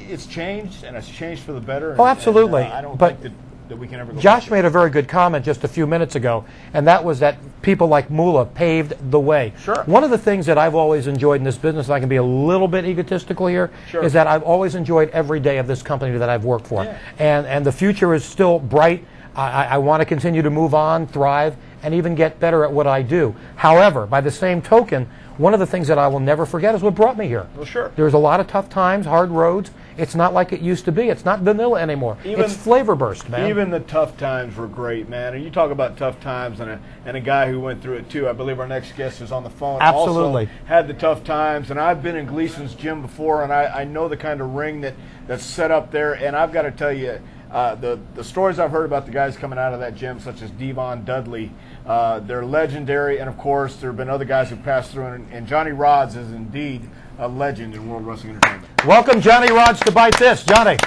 It's changed, and it's changed for the better. Oh, absolutely. And, I don't But think that we can ever go Josh back. made a very good comment just a few minutes ago, and that was that people like Moolah paved the way. Sure. One of the things that I've always enjoyed in this business, and I can be a little bit egotistical here, Sure. is that I've always enjoyed every day of this company that I've worked for. Yeah. And the future is still bright. I want to continue to move on, thrive, and even get better at what I do. However, by the same token, one of the things that I will never forget is what brought me here. Well, sure. There's a lot of tough times, hard roads. It's not like it used to be. It's not vanilla anymore. It's flavor burst, man. Even the tough times were great, man. And you talk about tough times and a guy who went through it too. I believe our next guest is on the phone. Absolutely. Also had the tough times, and I've been in Gleason's gym before, and I know the kind of ring that's set up there. And I've got to tell you, the stories I've heard about the guys coming out of that gym, such as Devon Dudley, they're legendary. And of course, there have been other guys who passed through, and Johnny Rodz is indeed a legend in World Wrestling Entertainment. Welcome, Johnny Rodz, to Bite This. Johnny.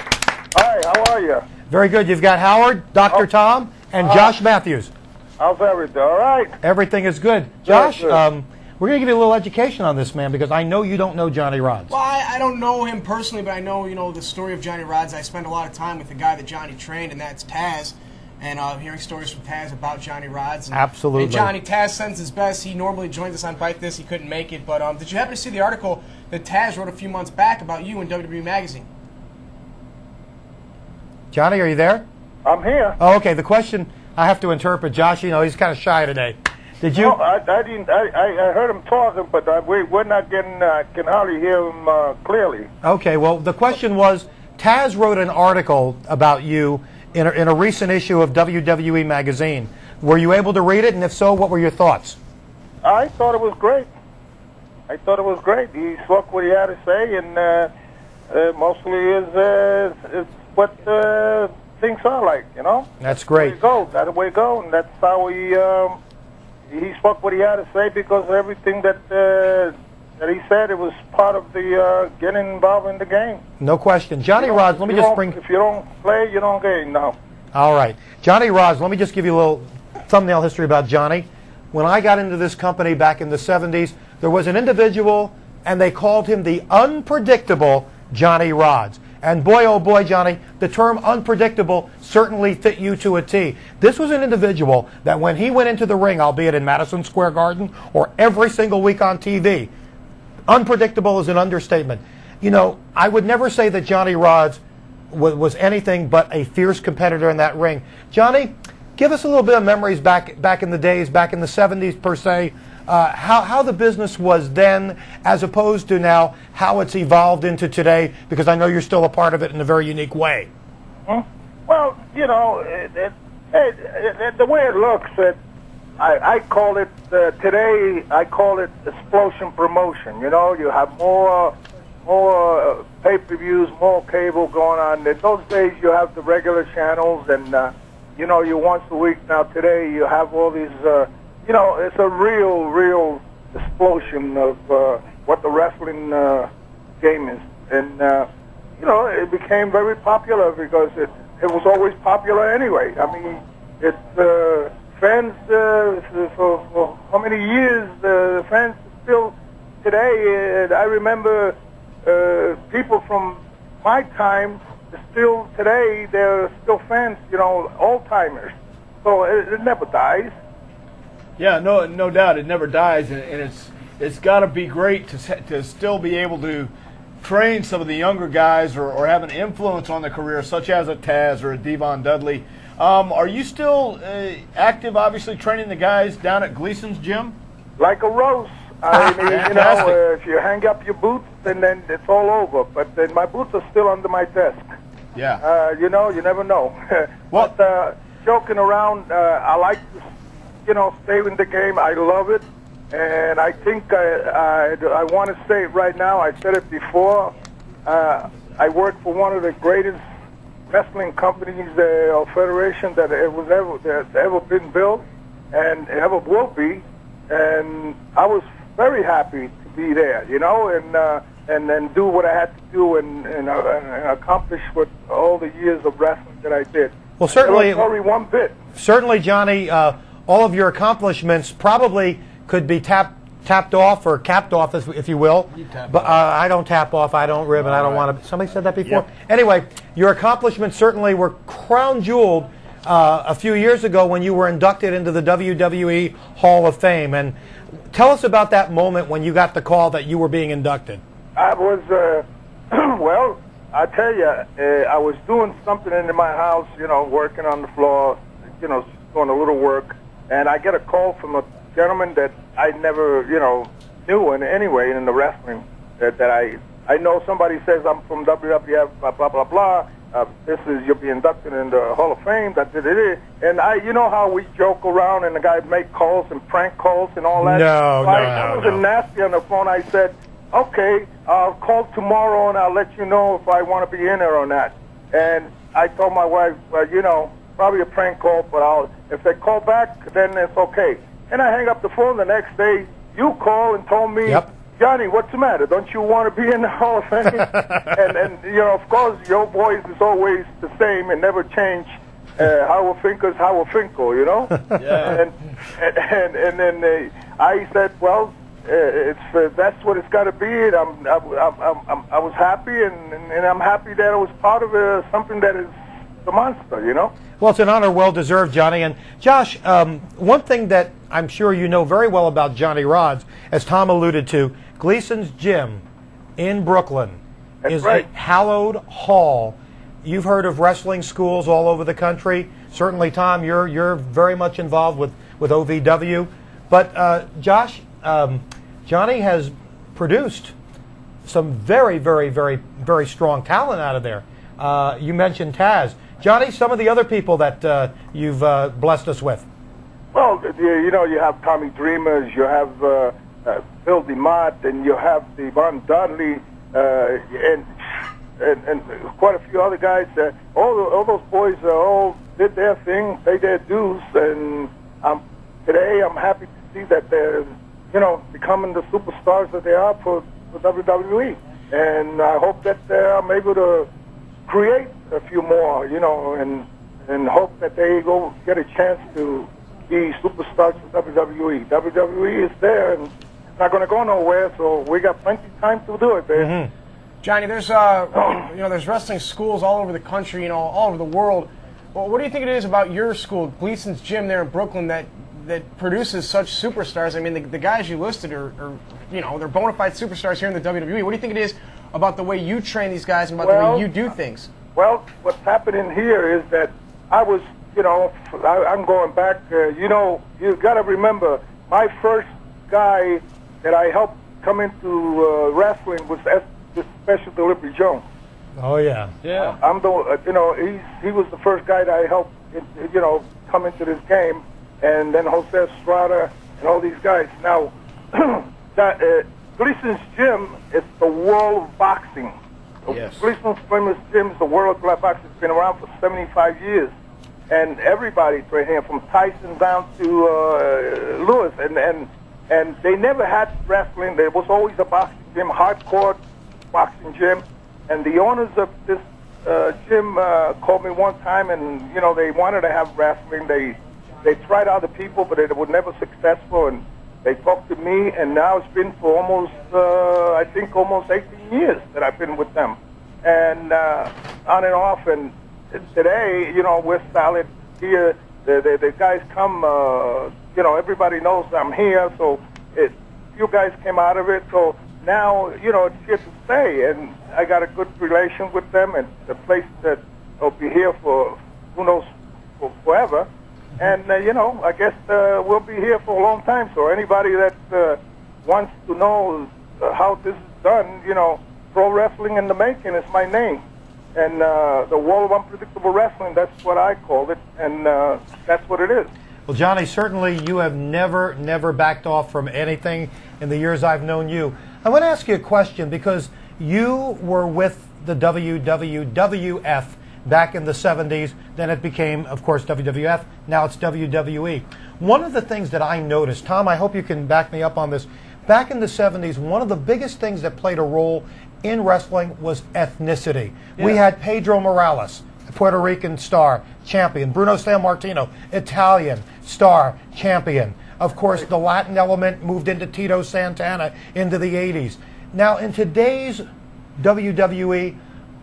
Hi, how are you? Very good. You've got Howard, Dr. Tom, and Josh Matthews. How's everything? All right. Everything is good. Josh, good. we're going to give you a little education on this man because I know you don't know Johnny Rodz. Well, I don't know him personally, but I know, the story of Johnny Rodz. I spend a lot of time with the guy that Johnny trained, and that's Taz. And hearing stories from Taz about Johnny Rodz. And, Absolutely. And Johnny, Taz sends his best. He normally joins us on Bite This. He couldn't make it. But did you happen to see the article that Taz wrote a few months back about you in WWE Magazine? Johnny, are you there? I'm here. Oh, okay. The question I have to interpret, Josh, he's kind of shy today. Did you? No, I didn't. I heard him talking, but we're not getting. Can hardly hear him clearly. Okay. Well, the question was, Taz wrote an article about you in a recent issue of WWE Magazine. Were you able to read it? And if so, what were your thoughts? I thought it was great. He spoke what he had to say, and mostly is what things are like. That's great. That's the way it goes, and that's how he spoke what he had to say because everything that that he said it was part of the getting involved in the game. No question. Johnny Rods, let me just bring... If you don't play, you don't gain, no. All right. Johnny Rods, let me just give you a little thumbnail history about Johnny. When I got into this company back in the 70s, there was an individual, and they called him the unpredictable Johnny Rods. And boy, oh boy, Johnny, the term unpredictable certainly fit you to a T. This was an individual that when he went into the ring, albeit in Madison Square Garden or every single week on TV, unpredictable is an understatement. You know, I would never say that Johnny Rods was anything but a fierce competitor in that ring. Johnny, give us a little bit of memories back in the days, back in the 70s per se, how the business was then as opposed to now, how it's evolved into today, because I know you're still a part of it in a very unique way. Well, you know, the way it looks, I call it, today, I call it explosion promotion. You know, you have more pay-per-views, more cable going on. In those days, you have the regular channels, and, you know, you once a week. Now, today, you have all these... you know, it's a real explosion of what the wrestling game is. And, you know, it became very popular because it was always popular anyway. I mean, fans, for how many years, the fans still today, I remember people from my time, still today, they're still fans, you know, old-timers. So it never dies. Yeah, no doubt, it never dies, and it's got to be great to still be able to train some of the younger guys or have an influence on their career, such as a Taz or a Devon Dudley. Are you still active, obviously, training the guys down at Gleason's gym? Like a rose. I mean, you know, if you hang up your boots, then it's all over. But then my boots are still under my desk. Yeah. You know, you never know. Well, but joking around, I like to, you know, stay in the game. I love it, and I think I want to say it right now. I said it before. I work for one of the greatest wrestling companies or federation that that's ever been built and ever will be, and I was very happy to be there. You know, and then do what I had to do and accomplish what all the years of wrestling that I did. Well, certainly, sorry, one bit. Certainly, Johnny. All of your accomplishments probably could be tapped off or capped off, if you will. But I don't tap off, I don't rib, and I don't want to. Somebody said that before? Yep. Anyway, your accomplishments certainly were crown jeweled a few years ago when you were inducted into the WWE Hall of Fame. And tell us about that moment when you got the call that you were being inducted. I was, well, I tell you, I was doing something in my house, you know, working on the floor, you know, doing a little work. And I get a call from a gentleman that I never, you know, knew in anyway in the wrestling. That I know somebody says I'm from WWF, blah blah blah blah. You'll be inducted in the Hall of Fame. And you know how we joke around and the guy make calls and prank calls and all that. I wasn't nasty on the phone. I said, okay, I'll call tomorrow and I'll let you know if I want to be in there or not. And I told my wife, well, you know, probably a prank call, but if they call back, then it's okay. And I hang up the phone. The next day, you call and told me, yep. Johnny, what's the matter? Don't you want to be in the Hall of Fame? and you know, of course, your voice is always the same and never change. How a Finkel's how a Finkel, you know? Yeah. And then I said, well, that's what it's got to be. And I was happy, and I'm happy that I was part of something that is the monster, you know? Well, it's an honor well deserved, Johnny. And Josh, one thing that I'm sure you know very well about Johnny Rods, as Tom alluded to, Gleason's Gym in Brooklyn is a hallowed hall. You've heard of wrestling schools all over the country. Certainly, Tom, you're very much involved with OVW. But Josh, Johnny has produced some very, very, very, very strong talent out of there. You mentioned Taz. Johnny, some of the other people that you've blessed us with. Well, you know, you have Tommy Dreamers, you have Phil DeMott, and you have Devon Dudley, and quite a few other guys. All those boys all did their thing, paid their dues, and today I'm happy to see that becoming the superstars that they are for WWE. And I hope that I'm able to create a few more, and hope that they go get a chance to be superstars for WWE. WWE is there, and it's not going to go nowhere, so we got plenty of time to do it, baby. Mm-hmm. Johnny, there's there's wrestling schools all over the country, all over the world. Well, what do you think it is about your school, Gleason's Gym there in Brooklyn, that produces such superstars? I mean, the guys you listed are they're bona fide superstars here in the WWE. What do you think it is about the way you train these guys and about the way you do things? Well, what's happening here is that I was, I'm going back. You got to remember, my first guy that I helped come into wrestling was the Special Delivery Jones. Oh yeah, yeah. I'm the, he was the first guy that I helped, come into this game, and then Jose Estrada and all these guys. Now, Gleason's Gym is the world of boxing. Yes. Gleason's famous gym is the world of boxing. It's been around for 75 years, and everybody trained here, from Tyson down to Lewis, and they never had wrestling. There was always a boxing gym, hardcore boxing gym. And the owners of this gym called me one time, and they wanted to have wrestling. They tried other people, but they were never successful. And they talked to me, and now it's been for almost, I think, almost 18 years that I've been with them, and on and off. And today, we're solid here. The guys come, everybody knows I'm here. So few guys came out of it. So now, it's here to stay, and I got a good relation with them, and the place that will be here for, who knows, for forever. And, I guess we'll be here for a long time. So anybody that wants to know how this is done, Pro Wrestling in the Making is my name. And the World of Unpredictable Wrestling, that's what I called it, and that's what it is. Well, Johnny, certainly you have never backed off from anything in the years I've known you. I want to ask you a question, because you were with the WWF back in the 70s. Then it became, of course, WWF. Now it's WWE. One of the things that I noticed, Tom, I hope you can back me up on this. Back in the 70s, one of the biggest things that played a role in wrestling was ethnicity. Yeah. We had Pedro Morales, a Puerto Rican star, champion. Bruno Sammartino, Italian star, champion. Of course, the Latin element moved into Tito Santana into the 80s. Now, in today's WWE,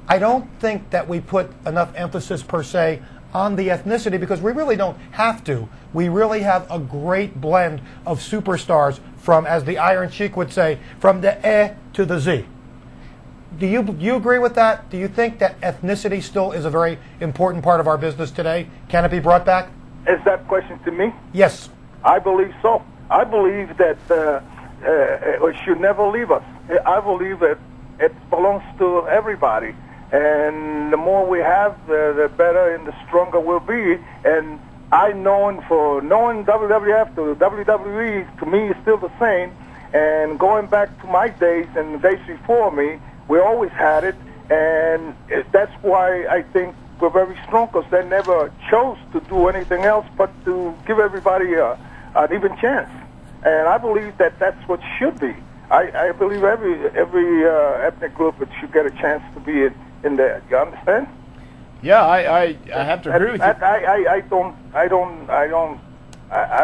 I don't think that we put enough emphasis, per se, on the ethnicity, because we really don't have to. We really have a great blend of superstars from, as the Iron Sheik would say, from the E to the Z. Do you agree with that? Do you think that ethnicity still is a very important part of our business today? Can it be brought back? Is that question to me? Yes. I believe so. I believe that it should never leave us. I believe that it belongs to everybody. And the more we have, the better and the stronger we'll be. And knowing WWF to WWE, to me, is still the same. And going back to my days and the days before me, we always had it. And that's why I think we're very strong, because they never chose to do anything else but to give everybody an even chance. And I believe that that's what should be. I believe every ethnic group should get a chance to be in there. You understand? Yeah, I have to agree with you. I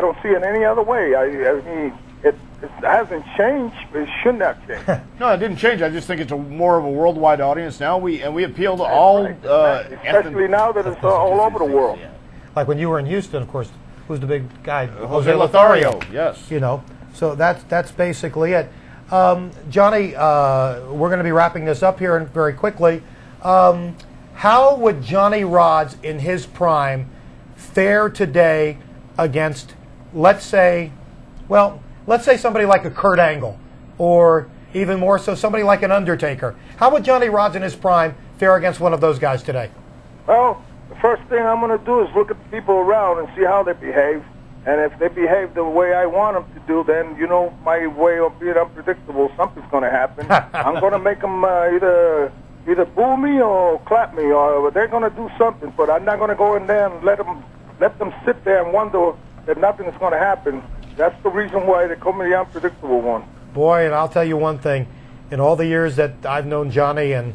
don't see it any other way. I mean, it hasn't changed, but it should not change. No, it didn't change. I just think it's more of a worldwide audience now. We appeal to all, especially now that it's all over the world. Like when you were in Houston, of course, who's the big guy? Jose Lothario. Yes. So that's basically it. Johnny, we're going to be wrapping this up here very quickly. How would Johnny Rodz in his prime fare today against, let's say somebody like a Kurt Angle, or even more so somebody like an Undertaker? How would Johnny Rodz in his prime fare against one of those guys today? Well, the first thing I'm going to do is look at the people around and see how they behave. And if they behave the way I want them to do, then, my way of being unpredictable, something's going to happen. I'm going to make them either boo me or clap me, or they're going to do something. But I'm not going to go in there and let them sit there and wonder that nothing is going to happen. That's the reason why they call me the unpredictable one. Boy, and I'll tell you one thing. In all the years that I've known Johnny, and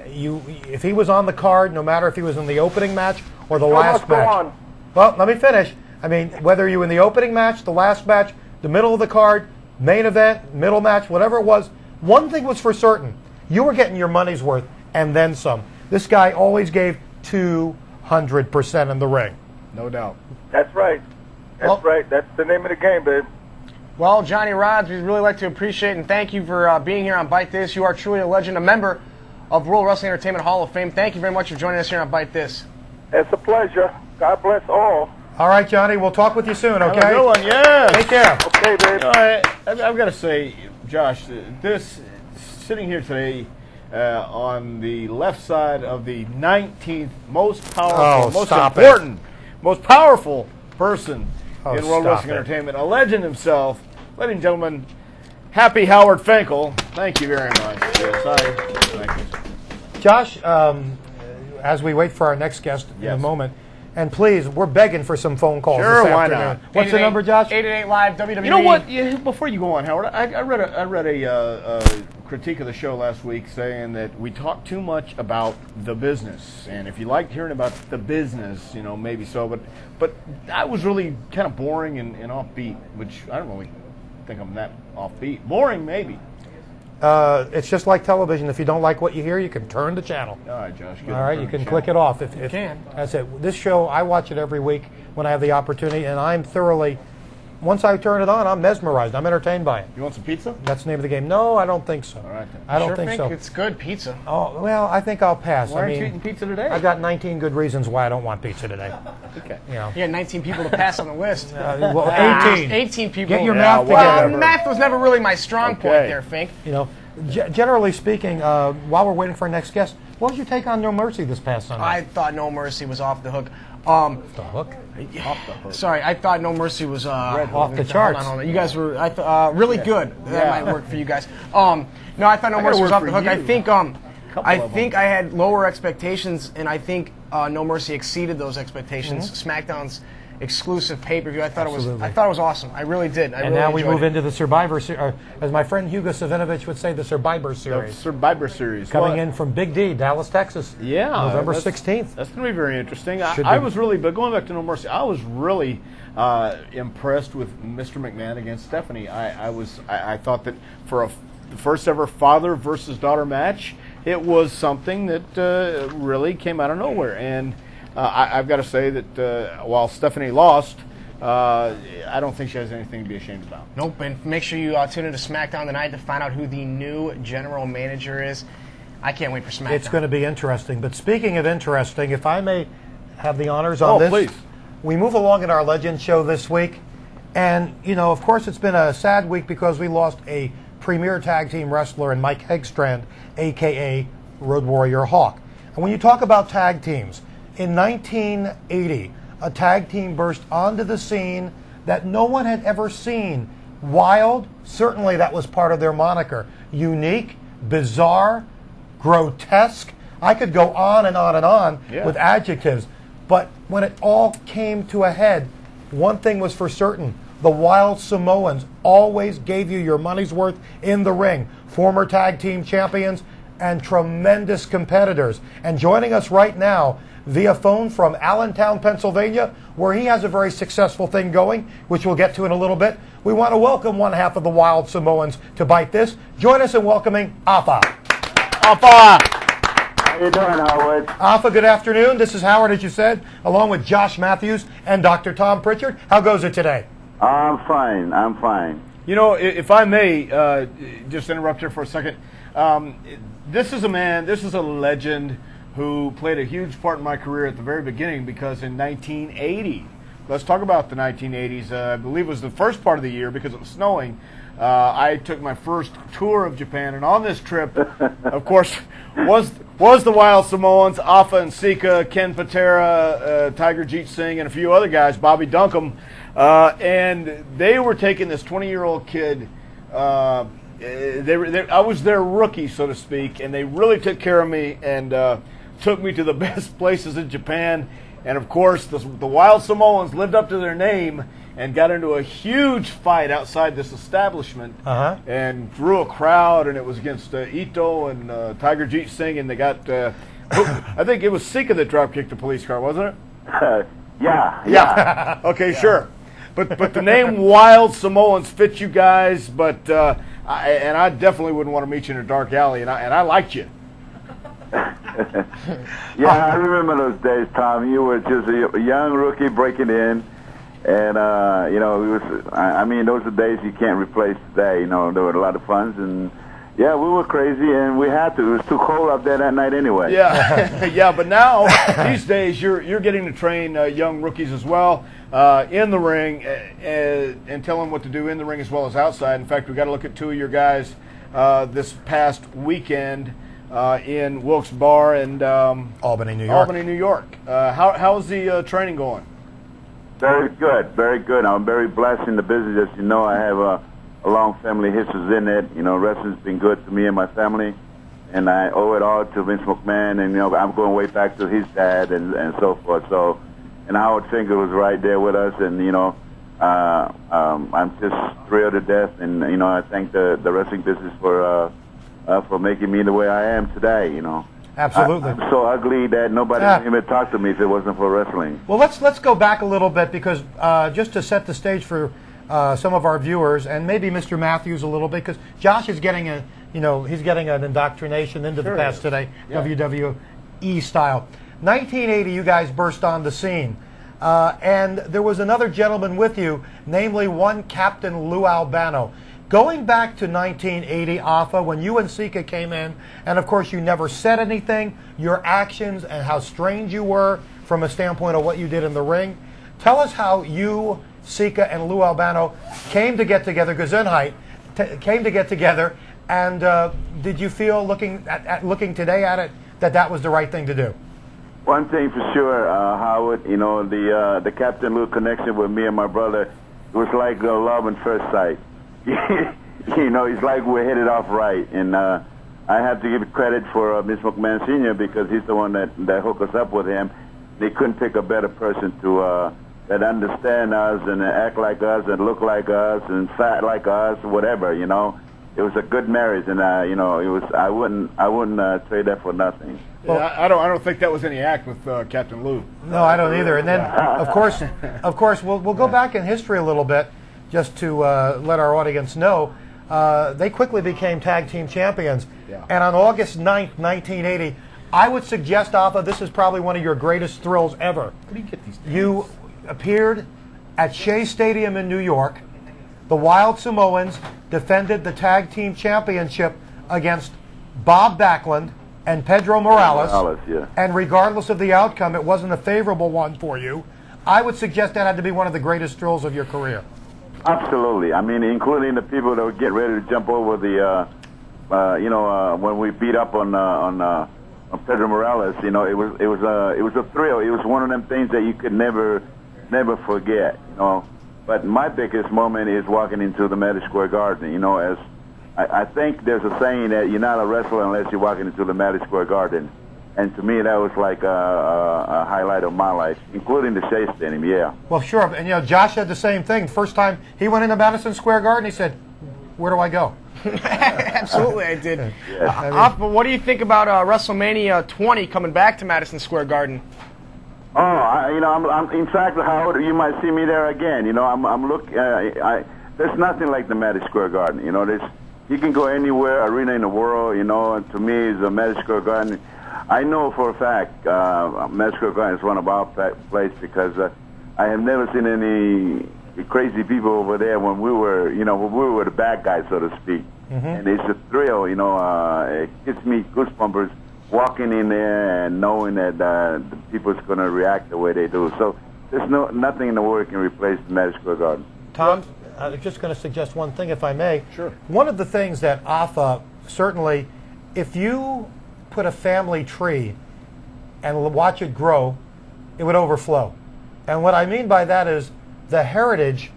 if he was on the card, no matter if he was in the opening match or the last match. Well, let me finish. I mean, whether you were in the opening match, the last match, the middle of the card, main event, middle match, whatever it was, one thing was for certain. You were getting your money's worth and then some. This guy always gave 200% in the ring. No doubt. That's right. That's right. That's the name of the game, babe. Well, Johnny Rodz, we'd really like to appreciate and thank you for being here on Bite This. You are truly a legend, a member of World Wrestling Entertainment Hall of Fame. Thank you very much for joining us here on Bite This. It's a pleasure. God bless all. All right, Johnny, we'll talk with you soon, okay? Have a good one, yeah. Take care. Okay, babe. I've got to say, Josh, this sitting here today on the left side of the 19th most powerful, most important, most powerful person in World Wrestling Entertainment, a legend himself, ladies and gentlemen, Happy Howard Finkel. Thank you very much. Yes, thank you. Josh, as we wait for our next guest in a moment, and please, we're begging for some phone calls Sure, this why afternoon. not? What's the number, Josh? 888-LIVE WWE. You know what? Before you go on, Howard, I read a critique of the show last week saying that we talk too much about the business, and if you like hearing about the business, maybe so, but that was really kind of boring and offbeat, which I don't really think I'm that offbeat. Boring, maybe. It's just like television. If you don't like what you hear, you can turn the channel. All right, Josh. All right, you can click it off. If you can. That's it. This show, I watch it every week when I have the opportunity, and I'm thoroughly, once I turn it on, I'm mesmerized. I'm entertained by it. You want some pizza? That's the name of the game. No, I don't think so. All right, then. I don't think so. It's good pizza. Oh, well, I think I'll pass. Why aren't you eating pizza today? I've got 19 good reasons why I don't want pizza today. Okay. You got 19 people to pass on the list. Well, 18. 18 people. Get your math together. Math was never really my strong point there, Fink. Generally speaking, while we're waiting for our next guest, what was your take on No Mercy this past Sunday? I thought No Mercy was off the hook. The hook? Off the hook. Sorry, I thought No Mercy was off the charts. Hold on. You guys were really good. That might work for you guys. No, I thought No Mercy was off the hook. I think I had lower expectations, and I think No Mercy exceeded those expectations. SmackDown's exclusive pay-per-view. I thought it was awesome. I really did. And now we move into the Survivor Series, as my friend Hugo Savinovich would say, the Survivor Series. The Survivor Series. Coming in from Big D, Dallas, Texas. Yeah. November 16th. That's going to be very interesting. I was really, but going back to No Mercy, I was really impressed with Mr. McMahon against Stephanie. I thought that for the first ever father versus daughter match, it was something that really came out of nowhere. And I've got to say that while Stephanie lost, I don't think she has anything to be ashamed about. Nope, and make sure you tune into SmackDown tonight to find out who the new general manager is. I can't wait for SmackDown. It's going to be interesting. But speaking of interesting, if I may have the honors on this. Please. We move along in our Legend show this week. And, of course, it's been a sad week because we lost a premier tag team wrestler in Mike Hegstrand, a.k.a. Road Warrior Hawk. And when you talk about tag teams, in 1980, a tag team burst onto the scene that no one had ever seen. Wild, certainly that was part of their moniker. Unique, bizarre, grotesque. I could go on and on and on with adjectives. But when it all came to a head, one thing was for certain. The Wild Samoans always gave you your money's worth in the ring. Former tag team champions and tremendous competitors. And joining us right now via phone from Allentown, Pennsylvania, where he has a very successful thing going, which we'll get to in a little bit. We want to welcome one half of the Wild Samoans to Bite This. Join us in welcoming Afa. Afa! How you doing, Howard? Afa, good afternoon. This is Howard, as you said, along with Josh Matthews and Dr. Tom Pritchard. How goes it today? I'm fine. If I may just interrupt here for a second, this is a legend who played a huge part in my career at the very beginning, because in 1980, let's talk about the 1980s, I believe it was the first part of the year because it was snowing, I took my first tour of Japan, and on this trip, of course, was the Wild Samoans, Afa and Sika, Ken Patera, Tiger Jeet Singh, and a few other guys, Bobby Duncombe, and they were taking this 20-year-old kid. I was their rookie, so to speak, and they really took care of me and took me to the best places in Japan. And of course, the Wild Samoans lived up to their name, and got into a huge fight outside this establishment and drew a crowd, and it was against Ito and Tiger Jeet Singh, and they got, I think it was Sika that drop kicked the police car, wasn't it? Yeah. Okay, sure. But the name Wild Samoans fit you guys, but I definitely wouldn't want to meet you in a dark alley, and I liked you. Yeah, I remember those days, Tom. You were just a young rookie breaking in, and you know, it was. I mean, those are days you can't replace today. You know, there were a lot of fun, and yeah, we were crazy, and we had to. It was too cold up there that night anyway. Yeah, yeah. But now these days, you're getting to train young rookies as well in the ring and tell them what to do in the ring as well as outside. In fact, we got to look at two of your guys this past weekend. In Wilkes Barre and Albany, New York. Albany, New York. How's the training going? Very good, very good. I'm very blessed in the business. As you know, I have a long family history in it. You know, wrestling's been good to me and my family, and I owe it all to Vince McMahon. And you know, I'm going way back to his dad and so forth. So, and Howard Finkel was right there with us, and you know, I'm just thrilled to death. And you know, I thank the wrestling business for making me the way I am today, you know. Absolutely. I'm so ugly that nobody would even talk to me if it wasn't for wrestling. Well, let's go back a little bit because just to set the stage for some of our viewers and maybe Mr. Matthews a little bit, because Josh is getting he's getting an indoctrination into the past today, WWE style. 1980, you guys burst on the scene, and there was another gentleman with you, namely one Captain Lou Albano. Going back to 1980, Afa, when you and Sika came in, and of course you never said anything, your actions and how strange you were from a standpoint of what you did in the ring. Tell us how you, Sika, and Lou Albano came to get together, Gesundheit, came to get together, and did you feel, looking today at it, that was the right thing to do? One thing for sure, Howard, you know, the Captain Lou connection with me and my brother was like love at first sight. You know, it's like we're headed off right, and I have to give credit for Vince McMahon Sr. because he's the one that hooked us up with him. They couldn't pick a better person to that understand us and act like us and look like us and fat like us, whatever. You know, it was a good marriage, and you know, it was. I wouldn't trade that for nothing. Well, I don't think that was any act with Captain Lou. No, I don't either. And then, of course, we'll go back in history a little bit. Just to let our audience know, they quickly became tag team champions. Yeah. And on August 9th, 1980, I would suggest, Afa, this is probably one of your greatest thrills ever. Where do you get these things? You appeared at Shea Stadium in New York. The Wild Samoans defended the tag team championship against Bob Backlund and Pedro Morales. Yeah. And regardless of the outcome, it wasn't a favorable one for you. I would suggest that had to be one of the greatest thrills of your career. Absolutely. I mean, including the people that would get ready to jump over the, when we beat up on Pedro Morales. You know, it was a thrill. It was one of them things that you could never forget. You know, but my biggest moment is walking into the Madison Square Garden. You know, as I think there's a saying that you're not a wrestler unless you're walking into the Madison Square Garden. And to me, that was like a highlight of my life, including the Shea Stadium, yeah. Well, sure. And, you know, Josh had the same thing. First time he went into Madison Square Garden, he said, where do I go? Absolutely, I did. Yeah. What do you think about WrestleMania 20 coming back to Madison Square Garden? Oh, I'm in fact, Howard, you might see me there again. You know, I'm looking. There's nothing like the Madison Square Garden. You know, you can go anywhere, arena in the world. You know, and to me, it's a Madison Square Garden. I know for a fact Madison Square Garden is one of our places because I have never seen any crazy people over there when we were the bad guys, so to speak. Mm-hmm. And it's a thrill, you know. It gives me goosebumps walking in there and knowing that the people's going to react the way they do. So there's nothing in the world can replace the Madison Square Garden. Tom, I'm just going to suggest one thing, if I may. Sure. One of the things that Afa certainly, if you put a family tree and watch it grow, it would overflow. And what I mean by that is the heritage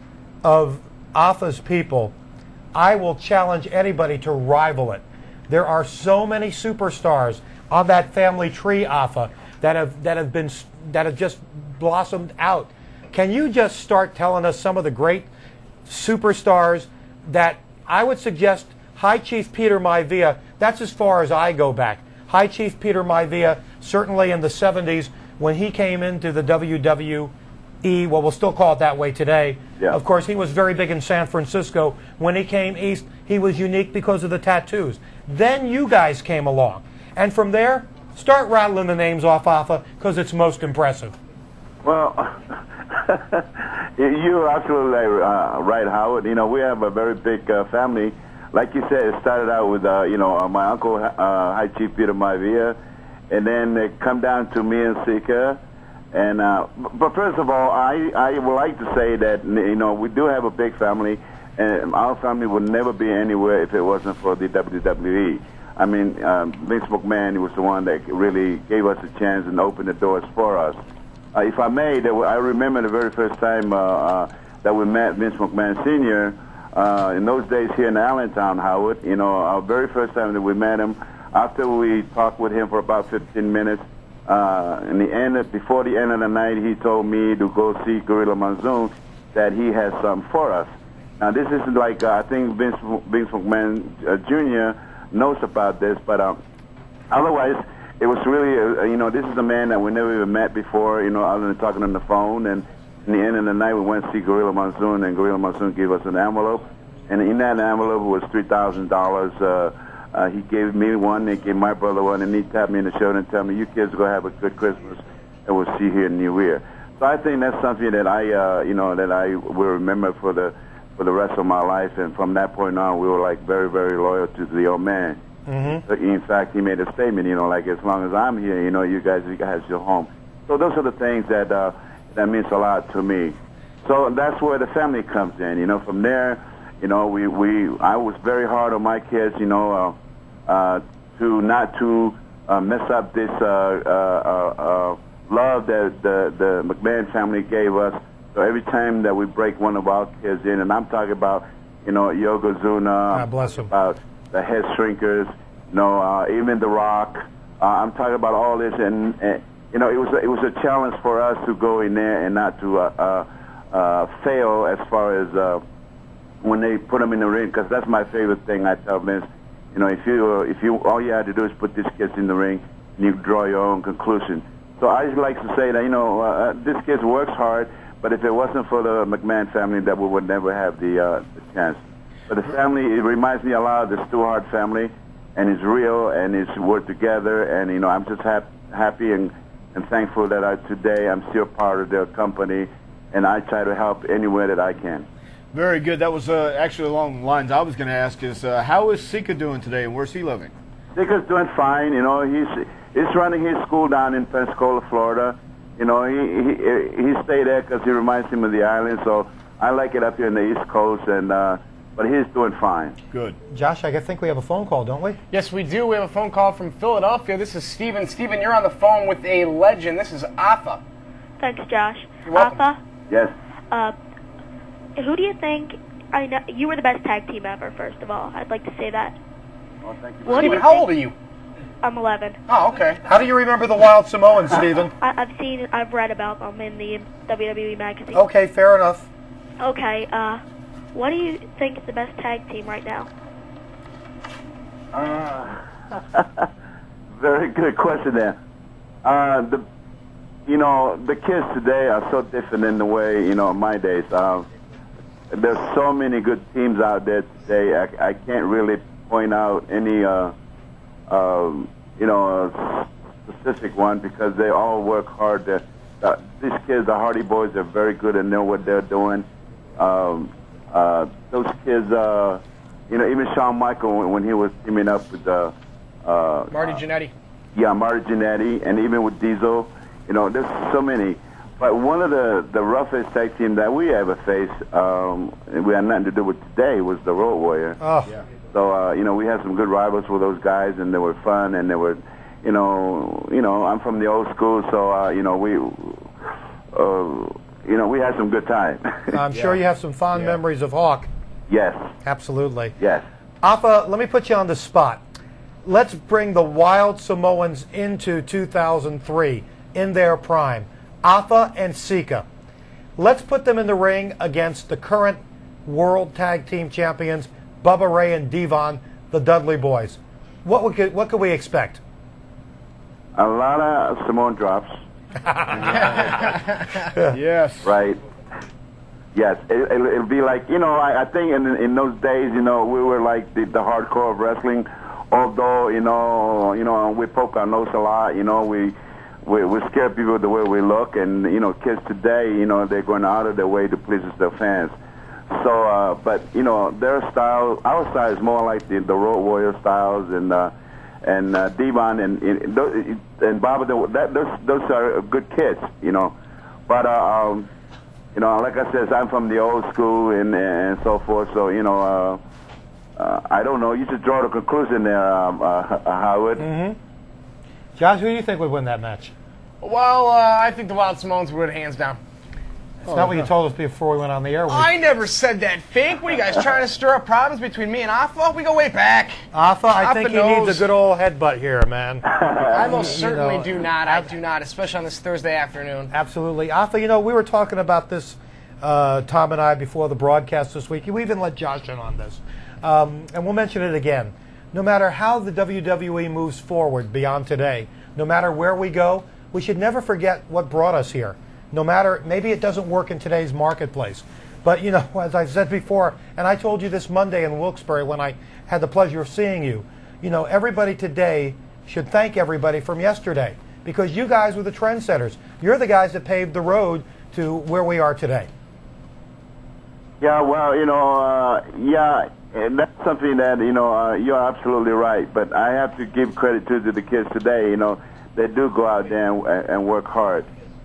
of Afa's people. I will challenge anybody to rival it. There are so many superstars on that family tree, Afa, that have just blossomed out can you just start telling us some of the great superstars that I would suggest? High Chief Peter Maivia, that's as far as I go back. High Chief Peter Maivia, certainly in the 70s, when he came into the WWE, well, we'll still call it that way today. Yeah. Of course, he was very big in San Francisco. When he came east, he was unique because of the tattoos. Then you guys came along. And from there, start rattling the names off, Alpha, because it's most impressive. Well, you're absolutely right, Howard. You know, we have a very big family. Like you said, it started out with, my uncle, High Chief Peter Maivia, and then it come down to me and Sika. And but first of all, I would like to say that, you know, we do have a big family, and our family would never be anywhere if it wasn't for the WWE. I mean, Vince McMahon was the one that really gave us a chance and opened the doors for us. If I may, I remember the very first time that we met Vince McMahon Sr., in those days here in Allentown, Howard. You know, our very first time that we met him, after we talked with him for about 15 minutes, before the end of the night, he told me to go see Gorilla Monsoon, that he has something for us. Now, this isn't like, I think Vince McMahon Jr. knows about this, but otherwise, it was really, this is a man that we never even met before, other than talking on the phone. And in the end of the night, we went to see Gorilla Monsoon, and Gorilla Monsoon gave us an envelope. And in that envelope was $3,000. He gave me one, he gave my brother one, and he tapped me in the shoulder and told me, "You kids go have a good Christmas, and we'll see you here in New Year." So I think that's something that I will remember for the rest of my life. And from that point on, we were like very, very loyal to the old man. Mm-hmm. In fact, he made a statement, like, as long as I'm here, you guys your home. So those are the things that means a lot to me. So that's where the family comes in. From there, I was very hard on my kids, to not to mess up this love that the McMahon family gave us. So every time that we break one of our kids in, and I'm talking about, Yokozuna, God bless him, about the Head Shrinkers, even The Rock. I'm talking about all this, and it was a challenge for us to go in there and not to fail as far as when they put them in the ring, because that's my favorite thing. I tell Vince, if you all you had to do is put these kids in the ring, and you draw your own conclusion. So I just like to say that this kid works hard, but if it wasn't for the McMahon family, that we would never have the chance. But the family, it reminds me a lot of the Stewart family, and it's real, and it's work together, and I'm just happy and thankful that today I'm still part of their company, and I try to help anywhere that I can. Very good. That was actually along the lines I was going to ask is, how is Sika doing today, and where's he living? Sika's doing fine. He's running his school down in Pensacola, Florida. He stayed there because he reminds him of the island, so I like it up here in the East Coast, and but he's doing fine. Good. Josh, I think we have a phone call, don't we? Yes, we do. We have a phone call from Philadelphia. This is Steven. Steven, you're on the phone with a legend. This is Arthur. Thanks, Josh. You're welcome. Arthur? Yes. Who do you think? I know you were the best tag team ever. First of all, I'd like to say that. Well, thank you. Steven, how old are you? I'm 11. Oh, okay. How do you remember the Wild Samoans, Steven? I've read about them in the WWE magazine. Okay, fair enough. Okay, what do you think is the best tag team right now? Very good question there. The kids today are so different in the way, in my days. There's so many good teams out there today. I can't really point out any, specific one, because they all work hard. These kids, the Hardy Boys, are very good and know what they're doing. Those kids, even Shawn Michael, when he was teaming up with Marty Jannetty. Yeah, Marty Jannetty, and even with Diesel, there's so many. But one of the roughest tag team that we ever faced, we had nothing to do with today, was the Road Warrior. Oh. Yeah. So, we had some good rivals with those guys, and they were fun, and they were, I'm from the old school, so, we had some good time. I'm sure you have some fond memories of Hawk. Yes. Absolutely. Yes. Alpha, let me put you on the spot. Let's bring the Wild Samoans into 2003, in their prime. Alpha and Sika. Let's put them in the ring against the current World Tag Team Champions, Bubba Ray and Devon, the Dudley Boys. What could we expect? A lot of Samoan drops. Yes. Right. Yes. It'll be like, I think in those days, we were like the hardcore of wrestling. Although, we poke our nose a lot, we scare people the way we look. And, kids today, they're going out of their way to please their fans. So, but, their style, our style is more like the Road Warrior styles and Devon and Baba. Those are good kids, But, like I said, I'm from the old school and so forth. So, I don't know. You should draw the conclusion there, Howard. Mm-hmm. Josh, who do you think would win that match? Well, I think the Wild Samoans would, hands down. That's not what you told us before we went on the air. I never said that, Fink. What are you guys trying to stir up problems between me and Afa? We go way back. Afa, I think he needs a good old headbutt here, man. I most certainly do not. I do not, especially on this Thursday afternoon. Absolutely. Afa, we were talking about this, Tom and I, before the broadcast this week. We even let Josh in on this. And we'll mention it again. No matter how the WWE moves forward beyond today, no matter where we go, we should never forget what brought us here. No matter, maybe it doesn't work in today's marketplace. But, as I've said before, and I told you this Monday in Wilkes-Barre when I had the pleasure of seeing you, everybody today should thank everybody from yesterday because you guys were the trendsetters. You're the guys that paved the road to where we are today. Yeah, well, and that's something that, you're absolutely right. But I have to give credit to the kids today, they do go out there and work hard.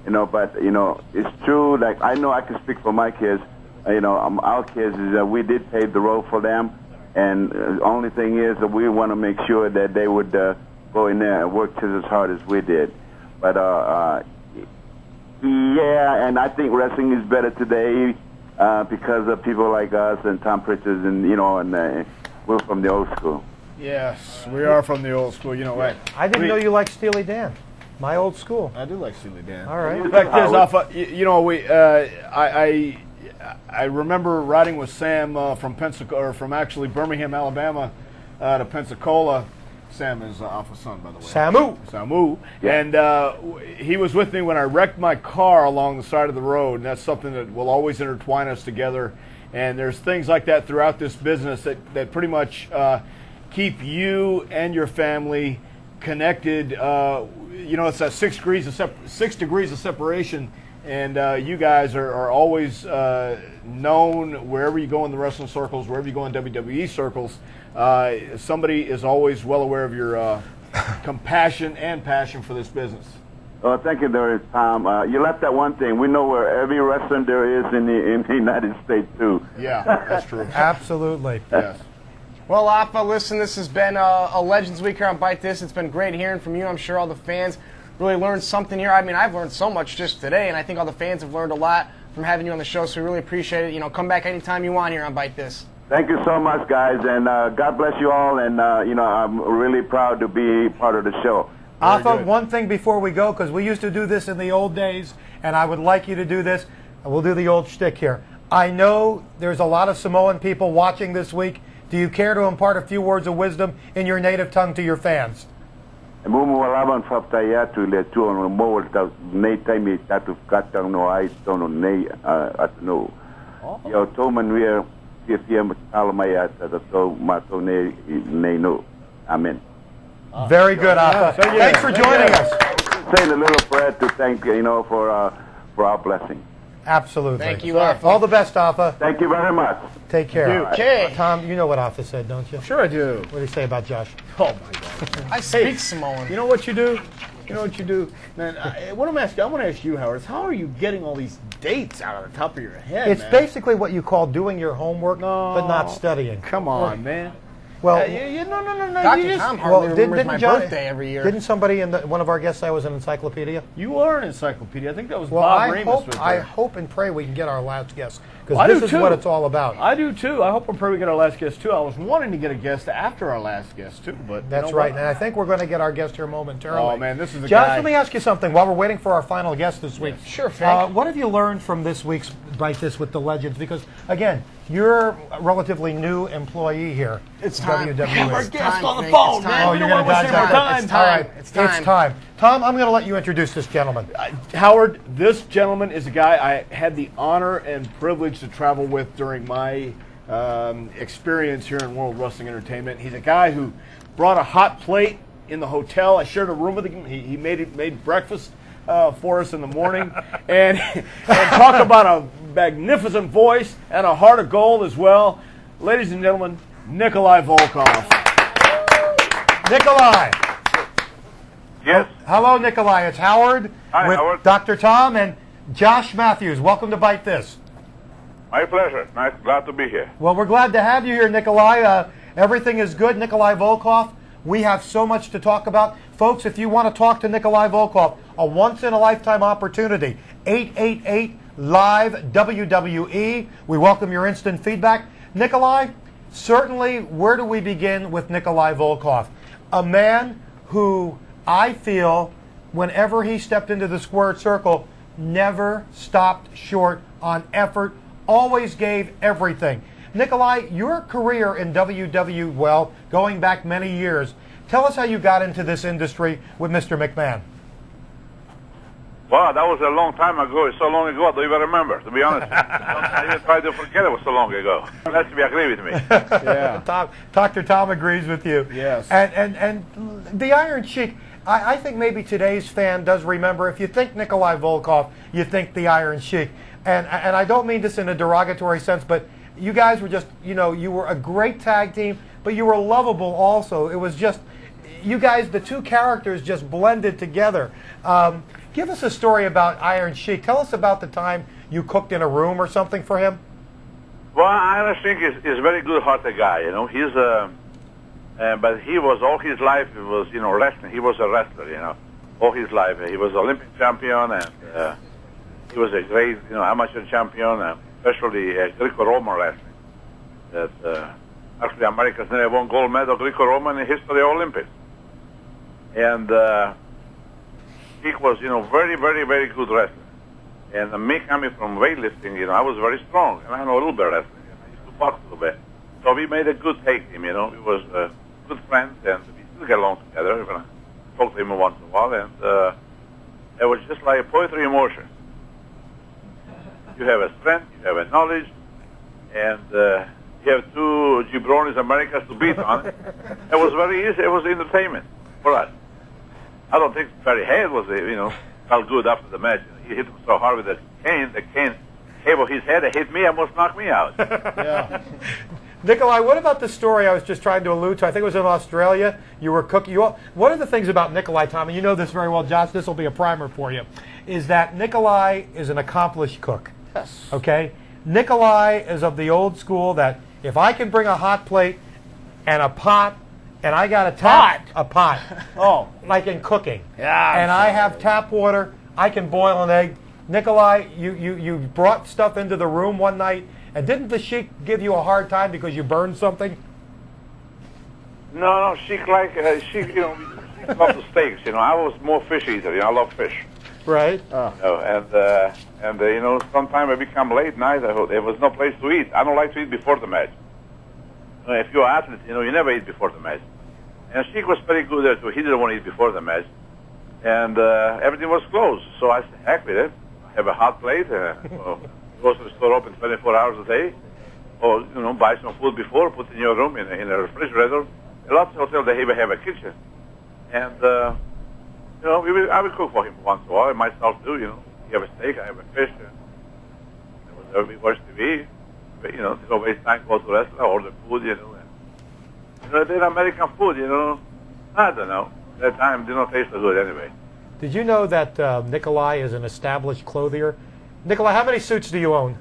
But, it's true, like, I know I can speak for my kids, our kids, is that we did pave the road for them, and the only thing is that we want to make sure that they would go in there and work just as hard as we did. But, yeah, and I think wrestling is better today because of people like us and Tom Pritchard, and, we're from the old school. Yes, we are from the old school, right? I didn't know you liked Steely Dan. My old school. I do like Steely Dan. All right. The fact is, Alpha, I remember riding with Sam from actually Birmingham, Alabama, to Pensacola. Sam is Alpha's son, by the way. Samu. Yeah. And he was with me when I wrecked my car along the side of the road, and that's something that will always intertwine us together. And there's things like that throughout this business that pretty much keep you and your family connected. It's that 6 degrees of separation, and you guys are always known wherever you go in the wrestling circles, wherever you go in WWE circles. Somebody is always well aware of your compassion and passion for this business. Oh, thank you there, Tom. You left that one thing. We know where every wrestler there is in the United States, too. Yeah, that's true. Absolutely. Yes. Well, Afa, listen, this has been a Legends Week here on Bite This. It's been great hearing from you. I'm sure all the fans really learned something here. I mean, I've learned so much just today, and I think all the fans have learned a lot from having you on the show, so we really appreciate it. Come back anytime you want here on Bite This. Thank you so much, guys, and God bless you all, and, I'm really proud to be part of the show. Afa, one thing before we go, because we used to do this in the old days, and I would like you to do this, and we'll do the old shtick here. I know there's a lot of Samoan people watching this week. Do you care to impart a few words of wisdom in your native tongue to your fans? Amen. Very good, Afa. Thanks for joining us. Saying a little prayer to thank for our blessing. Absolutely. Thank you, Afa. All the best, Afa. Thank you very much. Take care. Okay. Tom, you know what Afa said, don't you? Sure I do. What did he say about Josh? Oh, my God. I speak Samoan. You know what you do? Man, what I'm asking, I want to ask you, Howard, how are you getting all these dates out of the top of your head, It's basically what you call doing your homework, but not studying. Come on, man. Well, no. Dr. Tom hardly remembers my birthday every year. Didn't somebody one of our guests say I was an encyclopedia? You are an encyclopedia. I think that was Well, Bob Remus. I hope and pray we can get our last guest, because this is what it's all about. I do too. I hope and pray we get our last guest too. I was wanting to get a guest after our last guest too, but That's right, and I think we're going to get our guest here momentarily. Oh man, this is a Josh, guy. let me ask you something while we're waiting for our final guest this week. Sure, Frank. What have you learned from this week's Bite This with the Legends? Because, again, you're a relatively new employee here. It's time. WWE. Have our It's guest time, on the Frank. phone, It's man. time. Oh, We you're don't going want to to waste any more time. It's time. All right, It's time. It's time. Tom, I'm going to let you introduce this gentleman. Howard, this gentleman is a guy I had the honor and privilege to travel with during my experience here in World Wrestling Entertainment. He's a guy who brought a hot plate in the hotel. I shared a room with him. He made breakfast for us in the morning, and talk about a magnificent voice and a heart of gold as well. Ladies and gentlemen, Nikolai Volkov. Nikolai. Yes. Hello, Nikolai. It's Howard Hi, with Howard. Dr. Tom and Josh Matthews. Welcome to Bite This. My pleasure. Nice. Glad to be here. Well, we're glad to have you here, Nikolai. Everything is good. Nikolai Volkov, we have so much to talk about. Folks, if you want to talk to Nikolai Volkov, a once-in-a-lifetime opportunity, 888-LIVE-WWE. We welcome your instant feedback. Nikolai, certainly, where do we begin with Nikolai Volkov? A man who I feel, whenever he stepped into the squared circle, never stopped short on effort, always gave everything. Nikolai, your career in WWE, well, going back many years, tell us how you got into this industry with Mr. McMahon. Wow, that was a long time ago. It's so long ago, I don't even remember, to be honest. I even try to forget it was so long ago. Unless you agree with me. Yeah. Dr. Tom agrees with you. Yes. And the Iron Sheik, I think maybe today's fan does remember, if you think Nikolai Volkov, you think the Iron Sheik. And I don't mean this in a derogatory sense, but you guys were just, you were a great tag team, but you were lovable also. It was just, you guys, the two characters just blended together. Give us a story about Iron Sheik. Tell us about the time you cooked in a room or something for him. Well, Iron Sheik is a very good-hearted guy, He's but he was, all his life, it was, wrestling. He was a wrestler, all his life. He was Olympic champion, and he was a great, amateur champion, especially Greco-Roman wrestling. That actually America's never won gold medal Greco-Roman in history of Olympics. And Sheik was, very, very, very good wrestler. And me coming from weightlifting, I was very strong, and I know a little bit of wrestling. I used to box a little bit. So we made a good tag team, We was good friends, and we still get along together. Even I talk to him once in a while, and it was just like poetry in motion. You have a strength, you have a knowledge, and you have two jabronis Americans to beat on. It was very easy. It was entertainment for us. I don't think Barry Hayes was, felt good after the match. He hit him so hard with the cane came his head, it hit me, almost knocked me out. Yeah. Nikolai, what about the story I was just trying to allude to? I think it was in Australia. You were cooking. One of the things about Nikolai, Tom, and you know this very well, Josh, this will be a primer for you, is that Nikolai is an accomplished cook. Yes. Okay? Nikolai is of the old school that if I can bring a hot plate and a pot, and I got a pot. Oh. Like in cooking. Yeah. And I have tap water, I can boil an egg. Nikolai, you brought stuff into the room one night, and didn't the Sheik give you a hard time because you burned something? No, Sheik loved the steaks. I was more fish eater. I love fish. Right. And sometimes I become late night. There was no place to eat. I don't like to eat before the match. If you're an athlete, you never eat before the match. And Sheik was very good there too. He didn't want to eat before the match, and everything was closed. So I said, heck with it. Have a hot plate. Go to the store open 24 hours a day, or buy some food before, put in your room in a refrigerator. Lots of hotels they even have a kitchen, and I will cook for him once in a while. Myself too. You have a steak, I have a fish. We watch TV. There's always time to go to restaurant, order food. They're American food. I don't know. That time did not taste so good anyway. Did you know that Nikolai is an established clothier? Nikolai, how many suits do you own?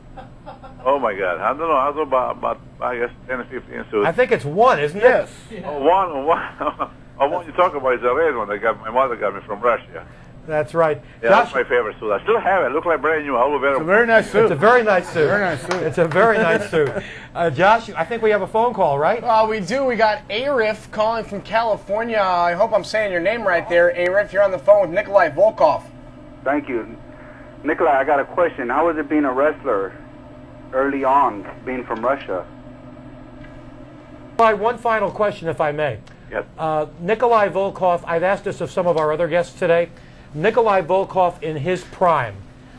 Oh my God! I don't know. I was about I guess 10 or 15 suits. I think it's one, isn't it? Yes. Oh, one. Oh, one you talk about is a red one. My mother got me from Russia. That's right. Yeah, Josh, that's my favorite suit. I still have it. Look like brand new. All over. It's a very nice suit. it's a very nice suit. Very nice suit. It's a very nice suit. Josh, I think we have a phone call, right? We do. We got Arif calling from California. I hope I'm saying your name right there. Arif, you're on the phone with Nikolai Volkov. Thank you. Nikolai, I got a question. How was it being a wrestler early on, being from Russia? One final question, if I may. Yes. Nikolai Volkov, I've asked this of some of our other guests today. Nikolai Volkov in his prime,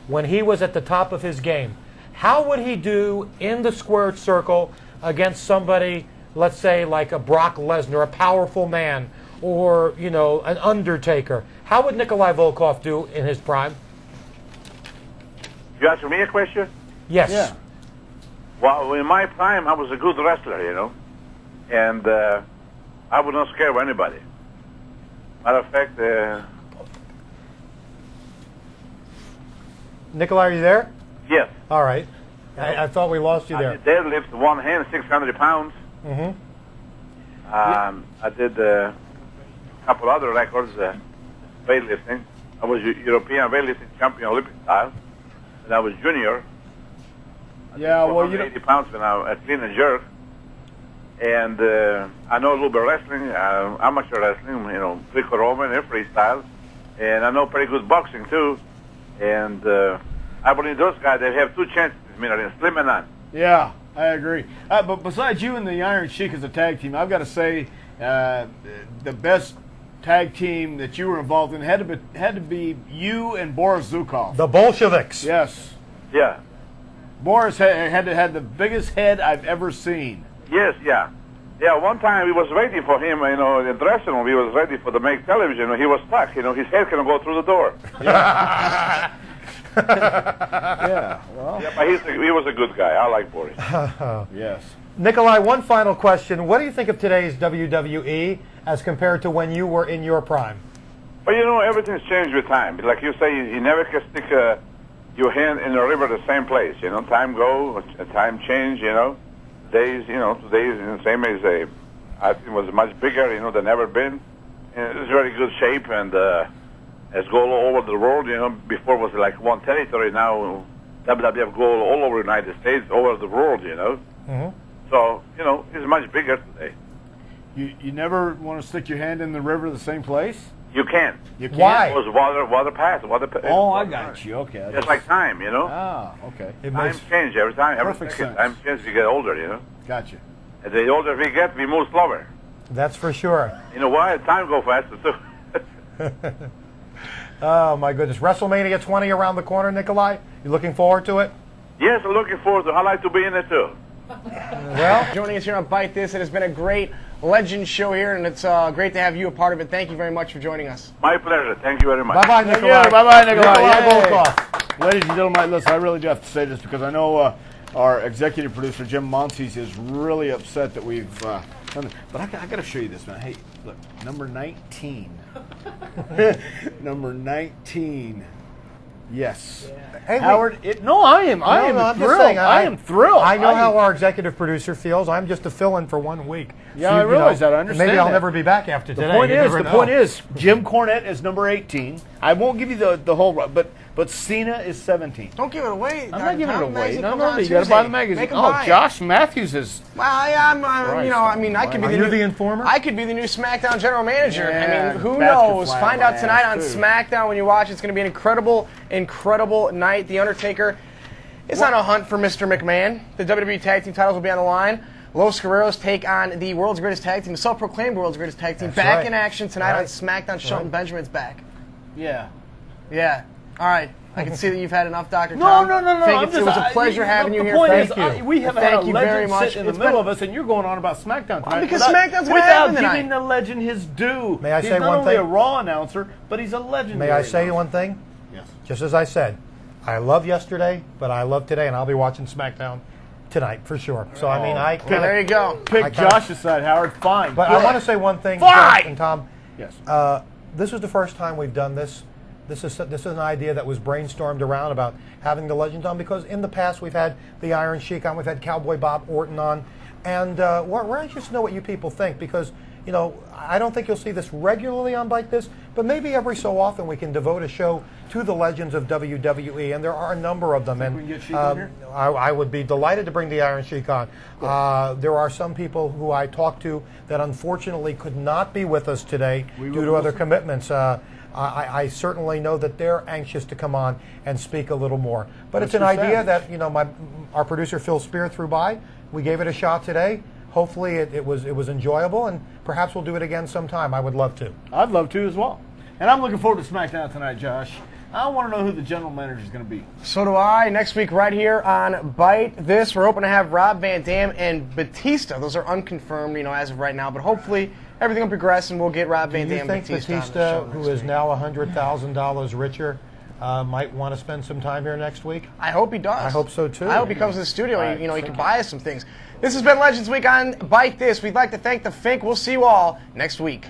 when he was at the top of his game, how would he do in the squared circle against somebody, let's say, like a Brock Lesnar, a powerful man, or, you know, an Undertaker? How would Nikolai Volkov do in his prime? You asking me a question? Yes. Yeah. Well, in my prime, I was a good wrestler, you know, and I would not scare anybody. Matter of fact, Nikolai, are you there? yes, All right. I thought we lost you I there. did deadlift one hand, 600 pounds. Mm-hmm. I did a couple other records, weightlifting. I was European weightlifting champion, Olympic style, and I was junior. Yeah, well, you 80 pounds when I clean and jerk. And I know a little bit of wrestling, amateur wrestling, you know, Greco-Roman and freestyle. And I know pretty good boxing, too. And I believe those guys, they have two chances, Slim and none. Yeah, I agree. But besides you and the Iron Sheik as a tag team, I've got to say the best tag team that you were involved in had to be you and Boris Zukov. The Bolsheviks. Yes. Yeah. Boris had the biggest head I've ever seen. Yes, yeah. Yeah, one time we was waiting for him, you know, in the dressing room. We was ready for the make television. He was stuck, you know, his head couldn't go through the door. Yeah. Yeah, well. Yeah, but he was a good guy. I like Boris. Yes. Nikolai, one final question. What do you think of today's WWE as compared to when you were in your prime? But, you know, everything's changed with time. Like you say, you never can stick your hand in the river the same place. You know, time go, time change, you know. Days, you know, today is in the same as I think it was much bigger, you know, than ever been. And it's very good shape and has go all over the world, you know. Before it was like one territory, now WWF go all over the United States, all over the world, you know. Mm-hmm. So, you know, it's much bigger today. You never want to stick your hand in the river the same place? You can't. You can't? Why? It was water pass. Oh, I got you. Okay. Just like time, you know. Ah, okay. Time change every time. Every Perfect second. sense. Time change as you get older, you know. Gotcha. And the older we get, we move slower. That's for sure. You know why? Time go faster, too. Oh, my goodness. WrestleMania 20 around the corner, Nikolai? You looking forward to it? Yes, I'm looking forward to it. I like to be in it, too. Well, Joining us here on Bite This, it has been a great legend show here, and it's great to have you a part of it. Thank you very much for joining us. My pleasure. Thank you very much. bye-bye, Thank Nikolai. you. Bye-bye, Nikolai. Nikolai Yay. Volkov. Ladies and gentlemen, listen, I really do have to say this because I know our executive producer, Jim Monsees, is really upset that we've done this. But I got to show you this, man. Hey, look, number 19. Number 19. Yes. Hey, Howard, I am I'm thrilled. just saying, I am thrilled. I know how our executive producer feels. I'm just a fill-in for 1 week. Yeah, I realize that. I understand Maybe I'll that. never be back after The today. point You is, never the know. point is, Jim Cornette is number 18. I won't give you the whole, but Cena is 17. Don't give it away. I'm not giving it away. No, no, you got to buy the magazine. Make 'em Oh, buy it. Josh Matthews is. Well, I'm, you know, I mean, I could be Are the you new, the informer? I could be the new SmackDown general manager. Yeah, I mean, who basket knows? fly Find my out tonight on ass, too. SmackDown when you watch. It's going to be an incredible, incredible night. The Undertaker is on a hunt for Mr. McMahon. The WWE Tag Team titles will be on the line. Los Guerreros take on the world's greatest tag team, the self-proclaimed world's greatest tag team. That's back right. in action tonight Right. on SmackDown. Shelton Benjamin's back. Yeah. Yeah. All right. I can see that you've had enough, Dr. No. Tom. I'm It was a pleasure having you the here. point Thank is, you. we have Thank had a you very legend much. sit in the It's middle been- of us, and you're going on about SmackDown tonight. because without- SmackDown's gonna without happen giving tonight. the legend his due. May I He's say not one only thing? a Raw announcer, but he's a legend. May I say one thing? Yes. Just as I said, I love yesterday, but I love today, and I'll be watching SmackDown tonight for sure. So, I mean, I Well, there you go. Pick I kinda- Josh's side, Howard. Fine. But Good. I want to say one thing, Fine! Josh and Tom. Yes. This is the first time we've done this This is an idea that was brainstormed around about having the Legends on, because in the past we've had the Iron Sheik on, we've had Cowboy Bob Orton on, and we're anxious to know what you people think, because I don't think you'll see this regularly on Bite This, but maybe every so often we can devote a show to the legends of WWE, and there are a number of them. And we can get Sheik on here? I would be delighted to bring the Iron Sheik on. There are some people who I talked to that unfortunately could not be with us today due to other commitments. I certainly know that they're anxious to come on and speak a little more. But it's an idea that our producer Phil Spear threw by. We gave it a shot today. Hopefully it was enjoyable, and perhaps we'll do it again sometime. I would love to. I'd love to as well. And I'm looking forward to SmackDown tonight, Josh. I want to know who the general manager is going to be. So do I. Next week right here on Bite This, we're hoping to have Rob Van Dam and Batista. Those are unconfirmed, as of right now, but hopefully everything will progress and we'll get Rob Van Dam and Batista on the show next who is now $100,000 richer, might want to spend some time here next week? I hope he does. I hope so too. I hope he comes to the studio and he can buy us some things. This has been Legends Week on Bite This. We'd like to thank the Fink. We'll see you all next week.